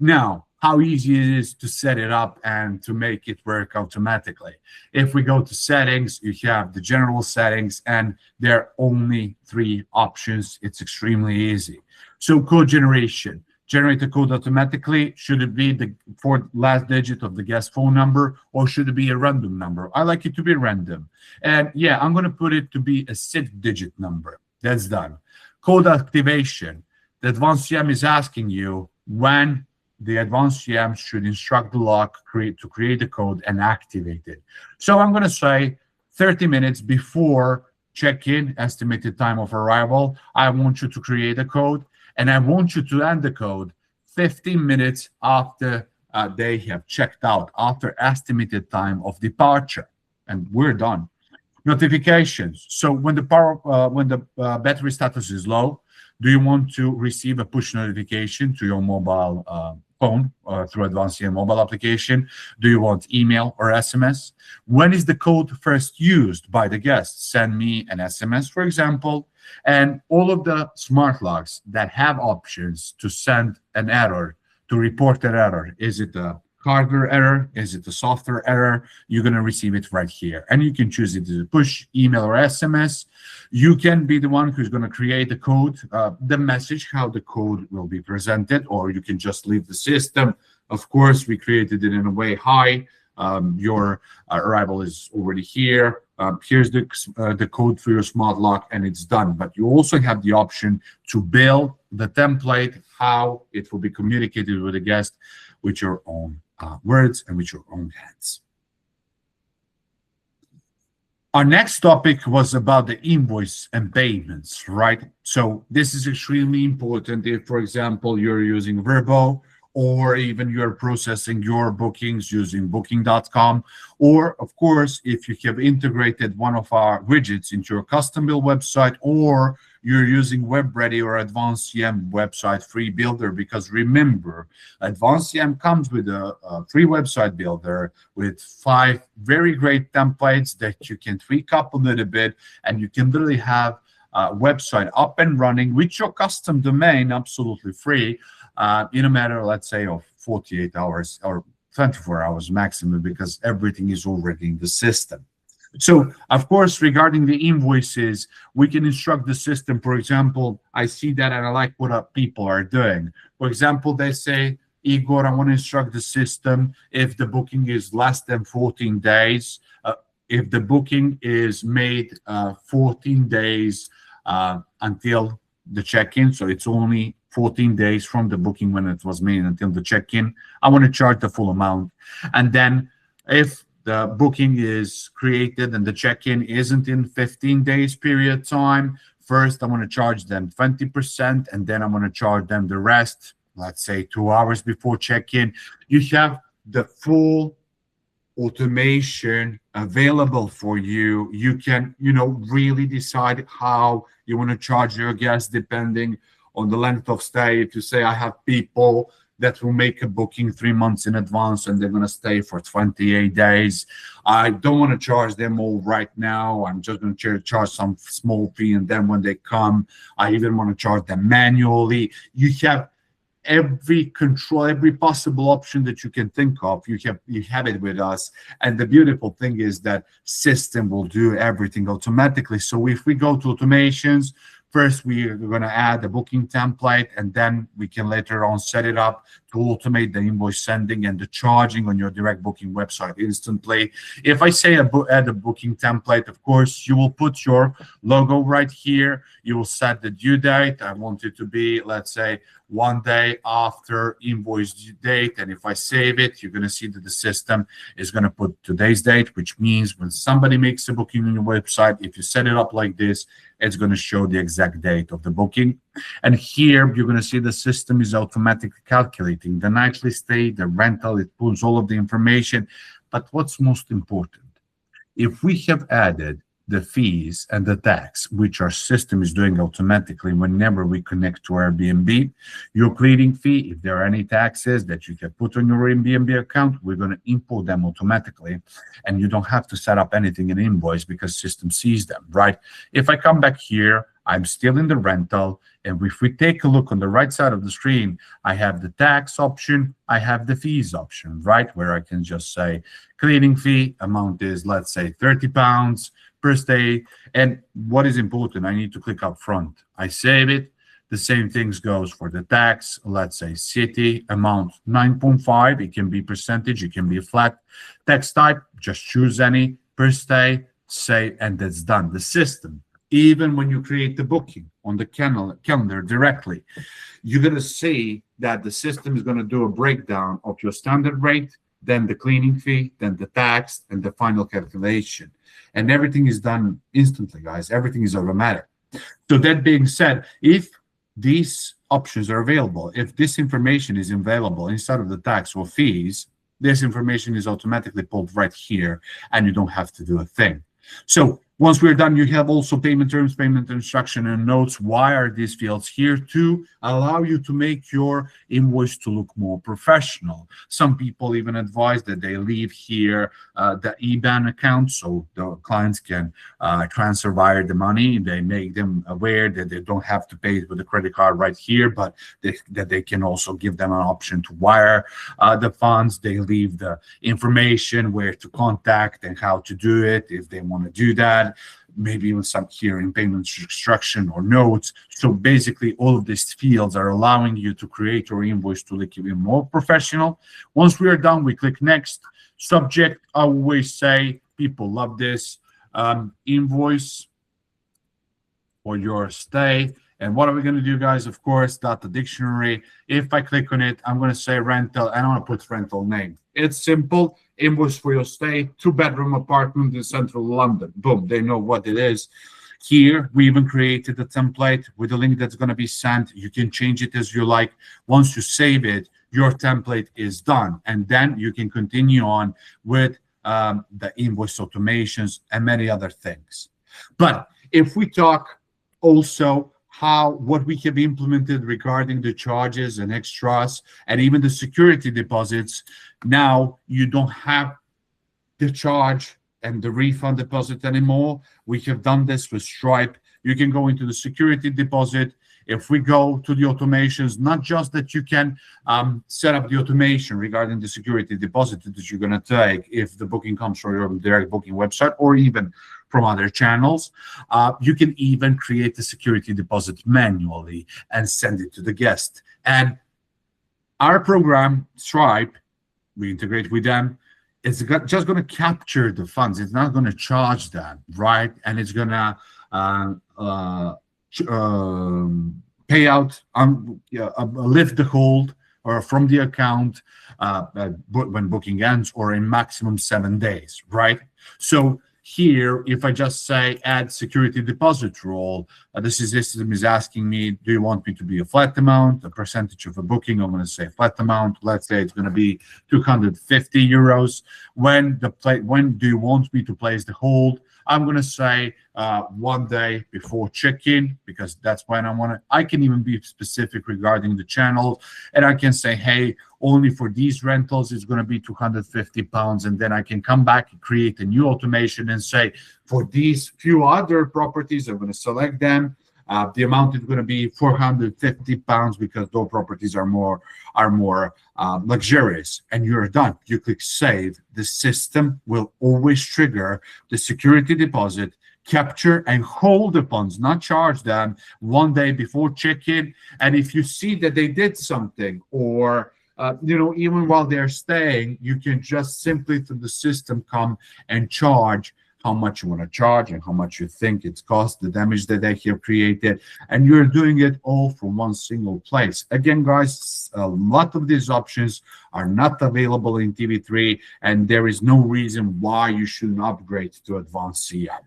Now, how easy it is to set it up and to make it work automatically. If we go to settings, you have the general settings, and there are only 3 options. It's extremely easy. So code generation. Generate the code automatically. Should it be the 4th last digit of the guest phone number, or should it be a random number? I like it to be random. And yeah, I'm going to put it to be a 6-digit number. That's done. Code activation. The Advanced CM is asking you when the Advanced CM should instruct the lock to create the code and activate it. So I'm going to say 30 minutes before check-in, estimated time of arrival, I want you to create a code. And I want you to end the code 15 minutes after they have checked out, after estimated time of departure. And we're done. Notifications. So when the battery status is low, do you want to receive a push notification to your mobile phone through advanced CM mobile application? Do you want email or SMS? When is the code first used by the guest? Send me an SMS, for example. And all of the smart locks that have options to send an error, to report an error. Is it a hardware error? Is it a software error? You're going to receive it right here. And you can choose it as a push, email, or SMS. You can be the one who's going to create the code, the message, how the code will be presented, or you can just leave the system. Of course, we created it in a way high. Your arrival is already here. Here's the code for your smart lock, and it's done. But you also have the option to build the template, how it will be communicated with the guest with your own words and with your own hands. Our next topic was about the invoice and payments, right? So this is extremely important if, for example, you're using Verbo, or even you're processing your bookings using booking.com, or of course, if you have integrated one of our widgets into your custom build website, or you're using WebReady or Advanced CM website free builder, because remember, Advanced CM comes with a free website builder with 5 very great templates that you can tweak up a little bit, and you can literally have a website up and running with your custom domain absolutely free in a matter, let's say, of 48 hours or 24 hours maximum, because everything is already in the system. So, of course, regarding the invoices, we can instruct the system. For example, I see that and I like what people are doing. For example, they say, Igor, I want to instruct the system if the booking is less than 14 days, if the booking is made 14 days until the check-in, so it's only 14 days from the booking when it was made until the check-in, I want to charge the full amount. And then if the booking is created and the check-in isn't in 15 days period time, first I want to charge them 20%, and then I'm going to charge them the rest, let's say 2 hours before check-in. You have the full automation available for you. You can, really decide how you want to charge your guests depending on the length of stay. If you say, I have people that will make a booking 3 months in advance and they're going to stay for 28 days, I don't want to charge them all right now. I'm just going to charge some small fee, and then when they come, I even want to charge them manually. You have every control, every possible option that you can think of. You have it with us. And the beautiful thing is that system will do everything automatically. So if we go to automations, first we are going to add a booking template, and then we can later on set it up to automate the invoice sending and the charging on your direct booking website instantly. If I say add a booking template, of course, you will put your logo right here. You will set the due date. I want it to be, let's say, 1 day after invoice due date. And if I save it, you're going to see that the system is going to put today's date, which means when somebody makes a booking on your website, if you set it up like this, it's going to show the exact date of the booking. And here you're going to see the system is automatically calculating the nightly stay, the rental. It pulls all of the information. But what's most important, if we have added the fees and the tax, which our system is doing automatically whenever we connect to Airbnb, your cleaning fee, if there are any taxes that you can put on your Airbnb account, we're going to import them automatically, and you don't have to set up anything in invoice because system sees them, right? If I come back here, I'm still in the rental, and if we take a look on the right side of the screen, I have the tax option, I have the fees option, right? Where I can just say cleaning fee amount is, let's say, £30 per stay. And what is important, I need to click up front. I save it. The same things goes for the tax. Let's say city amount 9.5. It can be percentage, it can be flat. Tax type, just choose any per stay, say, and that's done. The system, even when you create the booking on the calendar directly, you're going to see that the system is going to do a breakdown of your standard rate, then the cleaning fee, then the tax, and the final calculation. And everything is done instantly, guys. Everything is automatic. So that being said, if these options are available, if this information is available inside of the tax or fees, this information is automatically pulled right here, and you don't have to do a thing. So Once we're done, you have also payment terms, payment instruction, and notes. Why are these fields here? To allow you to make your invoice to look more professional. Some people even advise that they leave here the IBAN account so the clients can transfer via the money. They make them aware that they don't have to pay it with a credit card right here, but that they can also give them an option to wire the funds. They leave the information where to contact and how to do it if they want to do that, maybe even some here in payment instruction or notes. So basically all of these fields are allowing you to create your invoice to look even more professional. Once we are done, we click next. Subject, I always say, people love this, invoice for your stay. And what are we going to do, guys? Of course, data dictionary. If I click on it, I'm going to say rental. I don't want to put rental name. It's simple. Invoice for your stay, 2-bedroom apartment in central London. Boom, they know what it is. Here, we even created a template with a link that's going to be sent. You can change it as you like. Once you save it, your template is done. And then you can continue on with the invoice automations and many other things. But if we talk also what we have implemented regarding the charges and extras and even the security deposits, now you don't have the charge and the refund deposit anymore. We have done this with Stripe. You can go into the security deposit. If we go to the automations, not just that you can set up the automation regarding the security deposit that you're going to take if the booking comes from your direct booking website or even from other channels, you can even create the security deposit manually and send it to the guest. And our program, Stripe, we integrate with them, it's just going to capture the funds. It's not going to charge them, right? And it's going to pay out, lift the hold or from the account when booking ends or in maximum 7 days, right? So here, if I just say add security deposit rule, the system is asking me, do you want me to be a flat amount, a percentage of a booking? I'm going to say flat amount. Let's say it's going to be 250 euros. When do you want me to place the hold? I'm going to say 1 day before check-in, because that's when I want to. I can even be specific regarding the channel, and I can say, hey, only for these rentals it's going to be 250 pounds, and then I can come back and create a new automation and say, for these few other properties, I'm going to select them. The amount is going to be 450 pounds because those properties are more luxurious, and you're done. You click save. The system will always trigger the security deposit, capture and hold the funds, not charge them 1 day before check-in. And if you see that they did something, or even while they're staying, you can just simply through the system come and charge how much you want to charge and how much you think it's cost, the damage that they have created, and you're doing it all from one single place. Again, guys, a lot of these options are not available in TV3, and there is no reason why you shouldn't upgrade to advanced CM.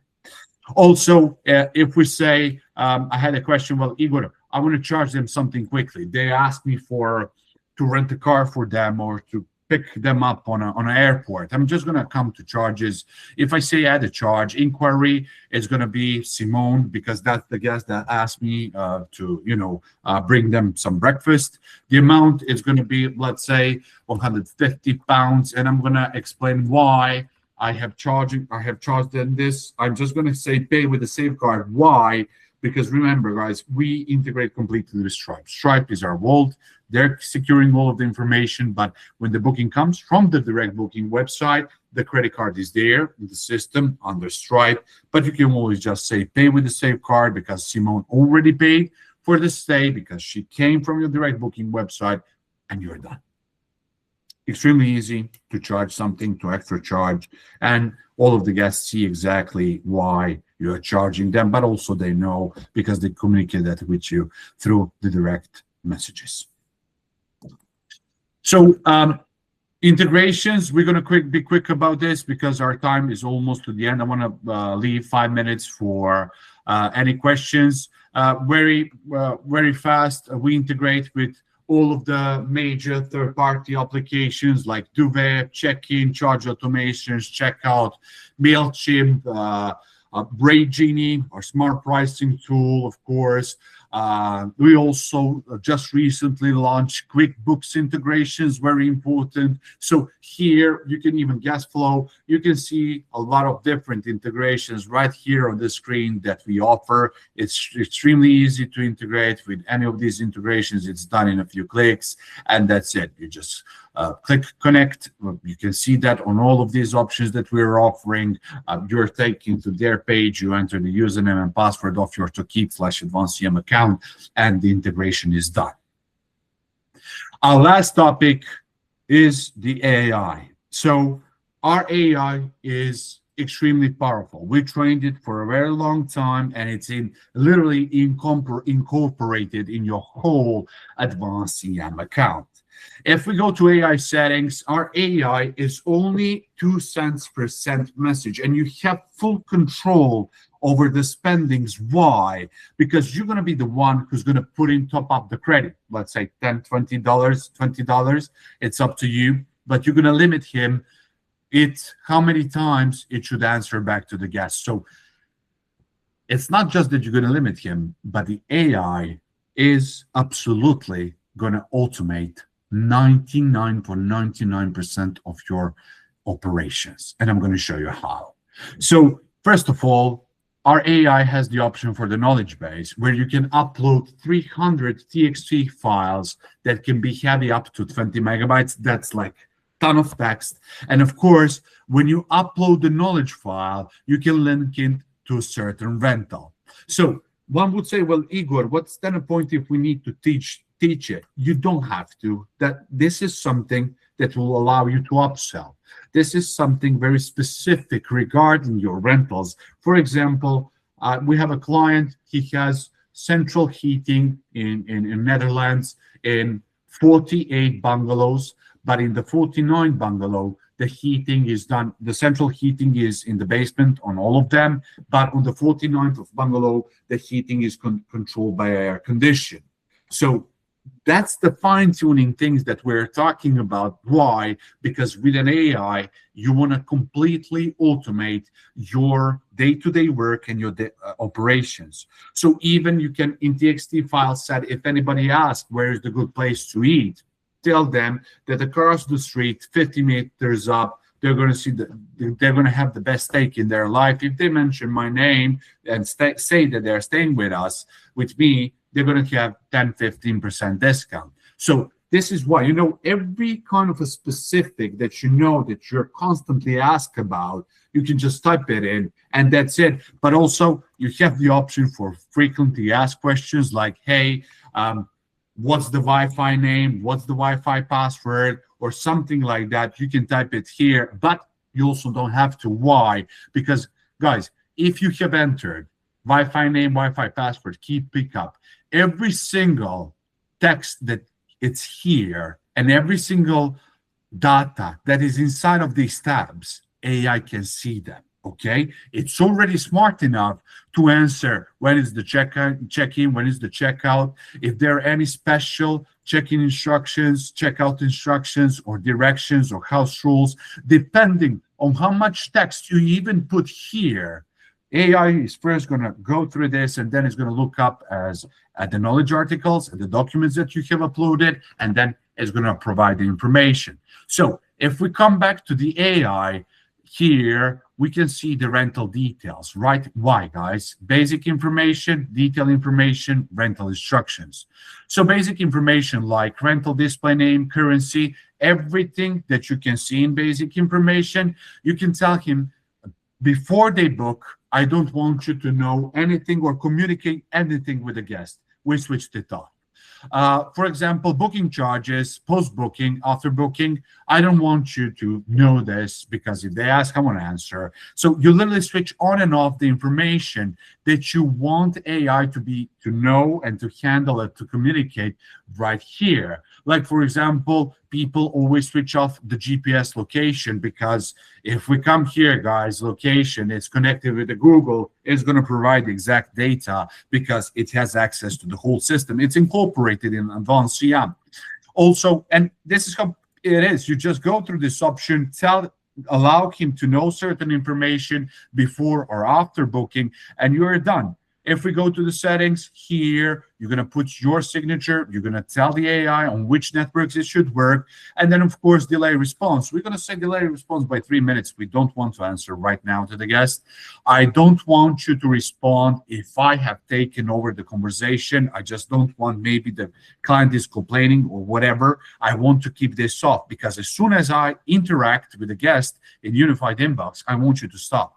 Also, if we say, I had a question, well, Igor, I want to charge them something quickly. They asked me to rent a car for them or to pick them up on an airport. I'm just going to come to charges. If I say add a charge inquiry, it's going to be Simone, because that's the guest that asked me to bring them some breakfast. The amount is going to be, let's say, 150 pounds, and I'm going to explain why I have charged them this. I'm just going to say pay with a safeguard. Why? Because remember, guys, we integrate completely with Stripe. Stripe is our vault. They're securing all of the information, but when the booking comes from the direct booking website, the credit card is there in the system under Stripe, but you can always just say pay with the safeguard because Simone already paid for the stay because she came from your direct booking website, and you're done. Extremely easy to charge something, to extra charge, and all of the guests see exactly why you are charging them, but also they know because they communicate that with you through the direct messages. So integrations, we're going to be quick about this because our time is almost to the end. I want to leave 5 minutes for any questions. Very fast, we integrate with all of the major third-party applications like Duvet, check-in, charge automations, checkout, MailChimp, Rate Genie, our smart pricing tool, of course. We also just recently launched QuickBooks integrations, very important. So here you can even guest flow. You can see a lot of different integrations right here on the screen that we offer. It's extremely easy to integrate with any of these integrations. It's done in a few clicks, and that's it. You just click connect. You can see that on all of these options that we're offering. You're taken to their page. You enter the username and password of your Tokeep/AdvancedCM account, and the integration is done. Our last topic is the AI. So our AI is extremely powerful. We trained it for a very long time, and it's literally incorporated in your whole AdvancedCM account. If we go to AI settings, our AI is only 2 cents per sent message, and you have full control over the spendings. Why? Because you're going to be the one who's going to put in top up the credit. Let's say $10, $20. It's up to you, but you're going to limit him how many times it should answer back to the guest. So it's not just that you're going to limit him, but the AI is absolutely going to automate 99.99% of your operations. And I'm going to show you how. So first of all, our AI has the option for the knowledge base where you can upload 300 TXT files that can be heavy up to 20 megabytes. That's like a ton of text. And of course, when you upload the knowledge file, you can link it to a certain rental. So one would say, well, Igor, what's then a point if we need to teach it? You don't have to. That this is something that will allow you to upsell. This is something very specific regarding your rentals. For example, we have a client. He has central heating in Netherlands in 48 bungalows, but in the 49 bungalow, the heating is done. The central heating is in the basement on all of them, but on the 49th of bungalow, the heating is controlled by air condition. So that's the fine-tuning things that we're talking about. Why? Because with an AI, you want to completely automate your day-to-day work and your operations. So even you can, in TXT file set, if anybody asks where is the good place to eat, tell them that across the street, 50 meters up, they're going to see they're going to have the best steak in their life. If they mention my name and say that they're staying with me, they're going to have 10-15% discount. So this is why, every kind of a specific that that you're constantly asked about, you can just type it in and that's it. But also you have the option for frequently asked questions like, hey, what's the Wi-Fi name? What's the Wi-Fi password? Or something like that. You can type it here, but you also don't have to. Why? Because guys, if you have entered Wi-Fi name, Wi-Fi password, key pickup, every single text that it's here and every single data that is inside of these tabs, AI can see them. Okay, it's already smart enough to answer when is the check-in, when is the checkout, if there are any special check-in instructions, checkout instructions, or directions or house rules, depending on how much text you even put here. AI is first going to go through this, and then it's going to look up at the knowledge articles and the documents that you have uploaded, and then it's going to provide the information. So if we come back to the AI here, we can see the rental details, right? Why, guys? Basic information, detailed information, rental instructions. So basic information like rental display name, currency, everything that you can see in basic information, you can tell him before they book, I don't want you to know anything or communicate anything with the guest. We switched it off. For example, booking charges, post-booking, after booking, I don't want you to know this because if they ask, I want to answer. So you literally switch on and off the information that you want AI to know and to handle it, to communicate right here. Like, for example, people always switch off the GPS location because if we come here, guys, location, it's connected with the Google, it's going to provide the exact data because it has access to the whole system. It's incorporated in AdvancedCM. Also, and this is how it is. You just go through this option, tell allow him to know certain information before or after booking, and you're done. If we go to the settings here, you're going to put your signature. You're going to tell the AI on which networks it should work. And then, of course, delay response. We're going to set delay response by 3 minutes. We don't want to answer right now to the guest. I don't want you to respond if I have taken over the conversation. I just don't want maybe the client is complaining or whatever. I want to keep this off because as soon as I interact with the guest in unified inbox, I want you to stop.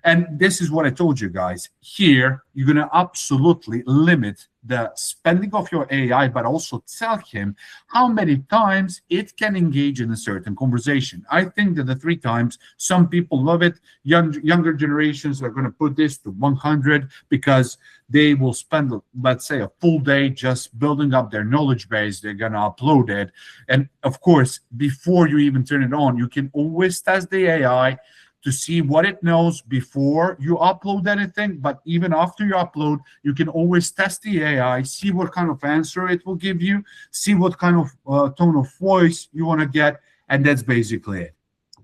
And this is what I told you guys. Here, you're going to absolutely limit the spending of your AI, but also tell him how many times it can engage in a certain conversation. I think that the 3 times, some people love it. Younger generations are going to put this to 100 because they will spend, let's say, a full day just building up their knowledge base. They're going to upload it. And of course, before you even turn it on, you can always test the AI to see what it knows before you upload anything. But even after you upload, you can always test the AI, see what kind of answer it will give you, see what kind of tone of voice you want to get, and that's basically it.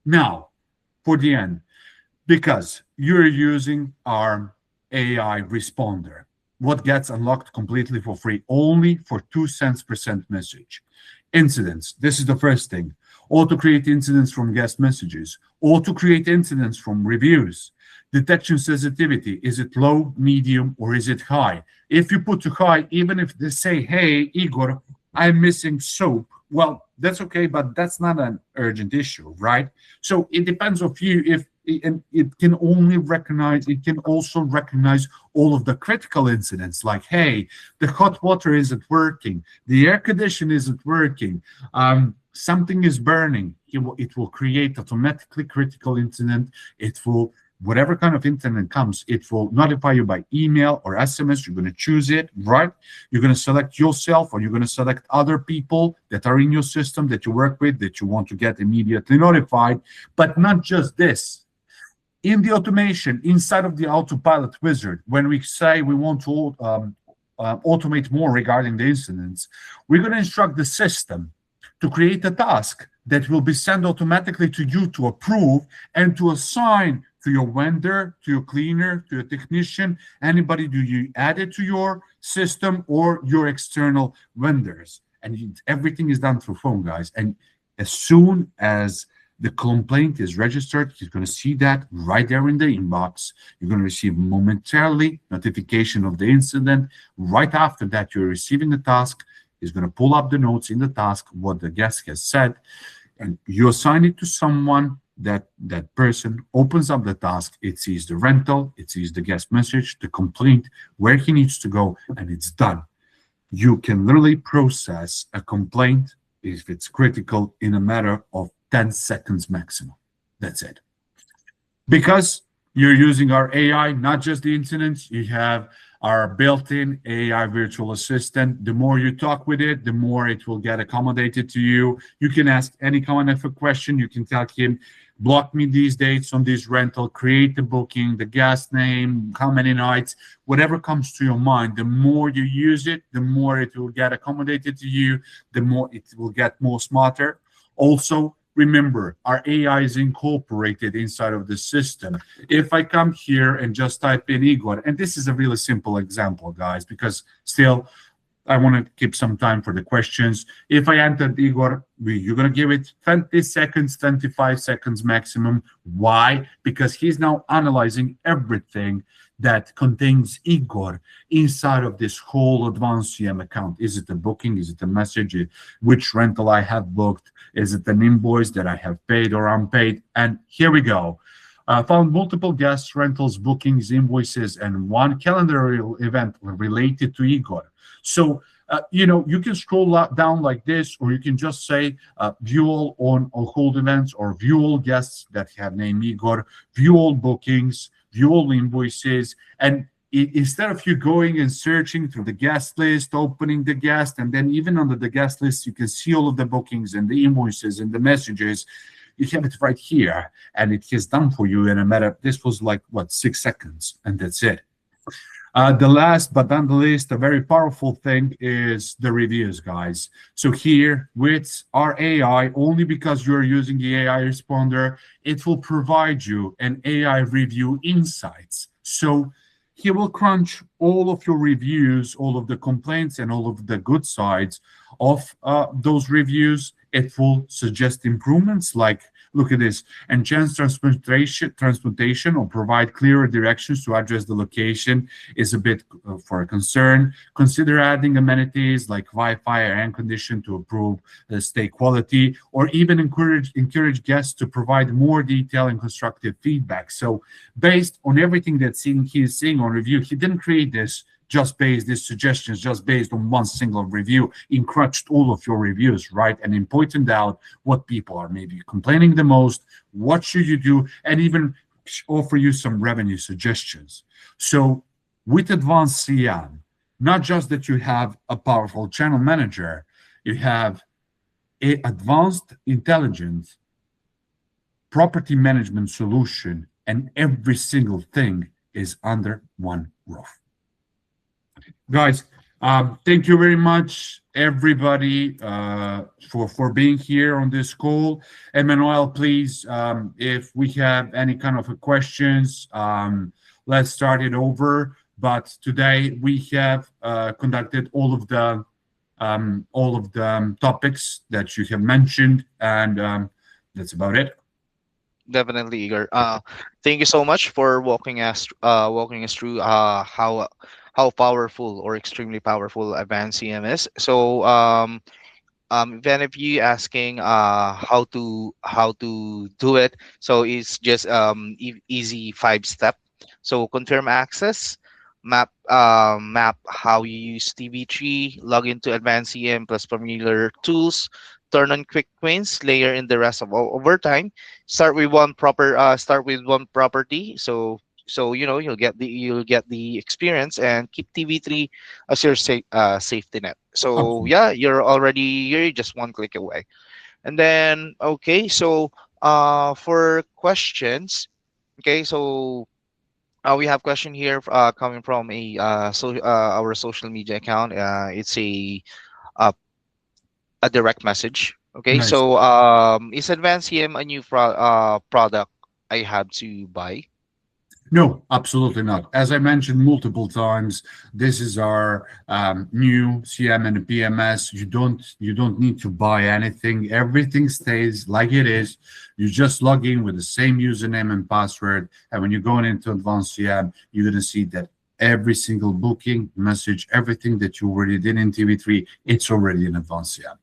Now, for the end, because you're using our AI responder, what gets unlocked completely for free, only for 2 cents per sent message. Incidents, this is the first thing. Auto-create incidents from guest messages. Auto-create incidents from reviews. Detection sensitivity, is it low, medium, or is it high? If you put to high, even if they say, hey, Igor, I'm missing soap, well, that's okay, but that's not an urgent issue, right? So it depends on you. If and it can only recognize, it can also recognize all of the critical incidents, like, hey, the hot water isn't working, the air condition isn't working, something is burning. It will create automatically critical incident. It will, whatever kind of incident comes, it will notify you by email or SMS. You're going to choose it, right? You're going to select yourself, or you're going to select other people that are in your system that you work with that you want to get immediately notified. But not just this. In the automation, inside of the Autopilot wizard, when we say we want to automate more regarding the incidents, we're going to instruct the system to create a task that will be sent automatically to you to approve and to assign to your vendor, to your cleaner, to your technician, anybody do you add it to your system or your external vendors. And everything is done through phone, guys. And as soon as the complaint is registered, you're going to see that right there in the inbox. You're going to receive momentarily notification of the incident. Right after that, you're receiving the task. Is going to pull up the notes in the task, what the guest has said, and you assign it to someone. That person opens up the task. It sees the rental, it sees the guest message, the complaint, where he needs to go, and it's done. You can literally process a complaint, if it's critical, in a matter of 10 seconds maximum. That's it. Because you're using our AI, not just the incidents, you have our built-in AI virtual assistant. The more you talk with it, the more it will get accommodated to you. You can ask any kind of a question. You can tell him, block me these dates on this rental, create the booking, the guest name, how many nights, whatever comes to your mind. The more you use it, the more it will get accommodated to you, the more it will get more smarter. Also, remember, our AI is incorporated inside of the system. If I come here and just type in Igor, and this is a really simple example, guys, because still, I want to keep some time for the questions. If I entered Igor, you're going to give it 20 seconds, 25 seconds maximum. Why? Because he's now analyzing everything that contains Igor inside of this whole advanced CM account. Is it a booking? Is it a message? Which rental I have booked? Is it an invoice that I have paid or unpaid? And here we go. Found multiple guest rentals, bookings, invoices, and one calendar event related to Igor. So, you can scroll down like this, or you can just say view all on hold events, or view all guests that have name Igor, view all bookings, view all invoices. And instead of you going and searching through the guest list, opening the guest, and then even under the guest list, you can see all of the bookings and the invoices and the messages. You have it right here, and it is done for you in a matter. This was like, 6 seconds, and that's it. The last but not the least, a very powerful thing is the reviews, guys. So here with our AI, only because you're using the AI responder, it will provide you an AI review insights. So he will crunch all of your reviews, all of the complaints, and all of the good sides of those reviews. It will suggest improvements like, look at this, enhance transportation or provide clearer directions to address the location is a bit for a concern. Consider adding amenities like Wi-Fi or air condition to improve the stay quality, or even encourage guests to provide more detailed and constructive feedback. So based on everything that he's seeing on review, he didn't create this just based these suggestions just based on one single review. Encroached all of your reviews, right? And then pointed out what people are maybe complaining the most, what should you do, and even offer you some revenue suggestions. So with advanced CM, not just that you have a powerful channel manager, you have a advanced intelligent property management solution, and every single thing is under one roof. Guys, thank you very much, everybody, for being here on this call. Emmanuel, please, if we have any kind of questions, let's start it over. But today we have conducted all of the topics that you have mentioned, and that's about it. Definitely, Igor. Thank you so much for walking us through how powerful or extremely powerful advanced CM is. So if any of you asking how to do it, so it's just easy 5 step. So confirm access, map how you use TV3, log into advanced CM plus familiar tools, turn on quick wins, layer in the rest of over time. Start with one property. So you'll get the experience and keep TV3 as your safety net. So Absolutely. yeah, you're just one click away. And then okay, so for questions, okay, so we have question here coming from our social media account. It's uh, a direct message. Okay, Nice. so is Advanced CM a new product I have to buy? No, absolutely not. As I mentioned multiple times, this is our new CM and PMS. You don't need to buy anything. Everything stays like it is. You just log in with the same username and password, and when you're going into advanced CM, you're gonna see that every single booking message, everything that you already did in TV3, it's already in advanced CM.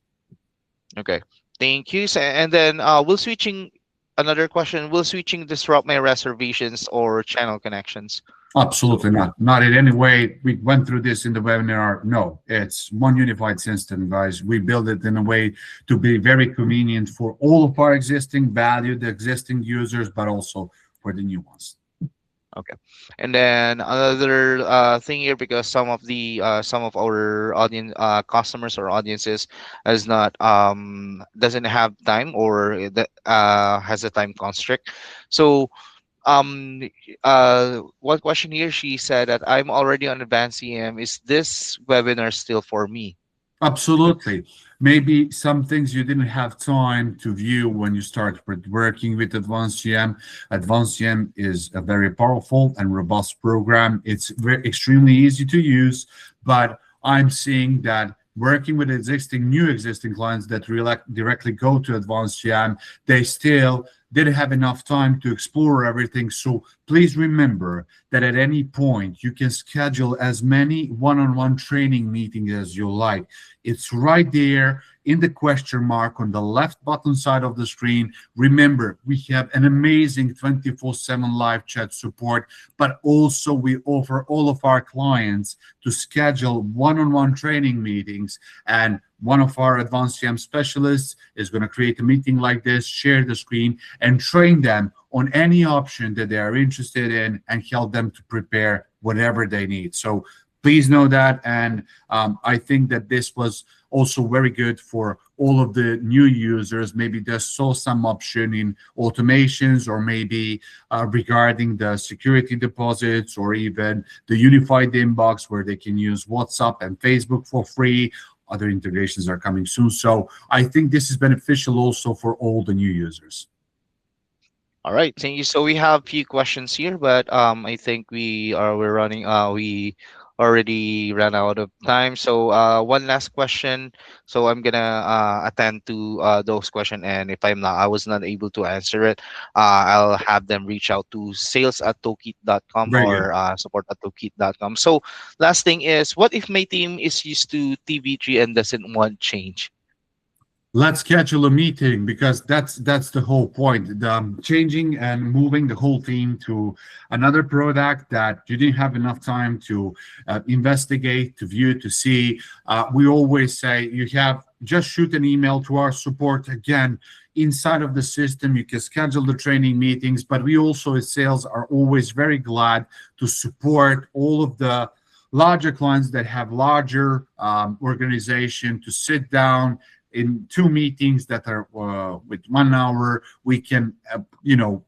Okay, thank you. And then will switching another question. Will switching disrupt my reservations or channel connections? So Absolutely not. Not in any way. We went through this in the webinar. No, it's one unified system, guys. We build it in a way to be very convenient for all of our existing valued existing users, but also for the new ones. okay, and then another thing here, because some of our audience customers or audiences has not doesn't have time or has a time constrict. So one question here, she said that I'm already on advanced CM. Is this webinar still for me? Absolutely. Maybe some things you didn't have time to view when you start working with Advanced CM. Advanced CM is a very powerful and robust program. It's extremely easy to use, but I'm seeing that working with new existing clients that directly go to Advanced CM, they still didn't have enough time to explore everything. So please remember that at any point you can schedule as many one-on-one training meetings as you like. It's right there in the question mark on the left bottom side of the screen. Remember, we have an amazing 24/7 live chat support, but also we offer all of our clients to schedule one-on-one training meetings, and one of our advanced CM specialists is going to create a meeting like this, share the screen, and train them on any option that they are interested in and help them to prepare whatever they need. So please know that. And I think that this was also very good for all of the new users, maybe they saw some option in automations, or maybe regarding the security deposits, or even the unified inbox where they can use WhatsApp and Facebook for free. Other integrations are coming soon. So I think this is beneficial also for all the new users. All right, thank you. So we have few questions here, but I think we're running. We already ran out of time. So one last question. So I'm gonna attend to those questions, and if I was not able to answer it, I'll have them reach out to sales@tokit.com Very good. or support@tokit.com. So last thing is, what if my team is used to TV3 and doesn't want change? Let's schedule a meeting, because that's the whole point. The changing and moving the whole team to another product that you didn't have enough time to investigate, to view, to see. We always say you have just shoot an email to our support. Again, inside of the system, you can schedule the training meetings, but we also as sales are always very glad to support all of the larger clients that have larger organization, to sit down in two meetings that are with 1 hour. We can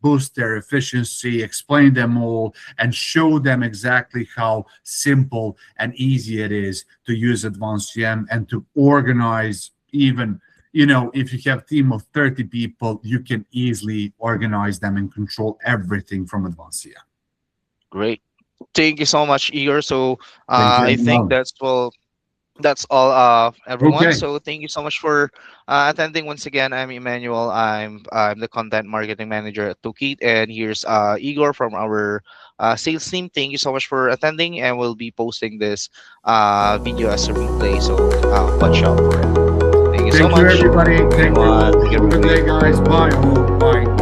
boost their efficiency, explain them all, and show them exactly how simple and easy it is to use advanced CM, and to organize. Even if you have a team of 30 people, you can easily organize them and control everything from advanced CM. Great. Thank you so much, Igor. So Thank I think you. that's all everyone. Okay. So thank you so much for attending once again. I'm Emmanuel. I'm the content marketing manager at Tokit, and here's Igor from our sales team. Thank you so much for attending, and we'll be posting this video as a replay, so watch out for it. Thank you so Thank you, much. everybody. Have a good Thank one. you. Take care, Have a good everybody. day, guys. Bye. Bye.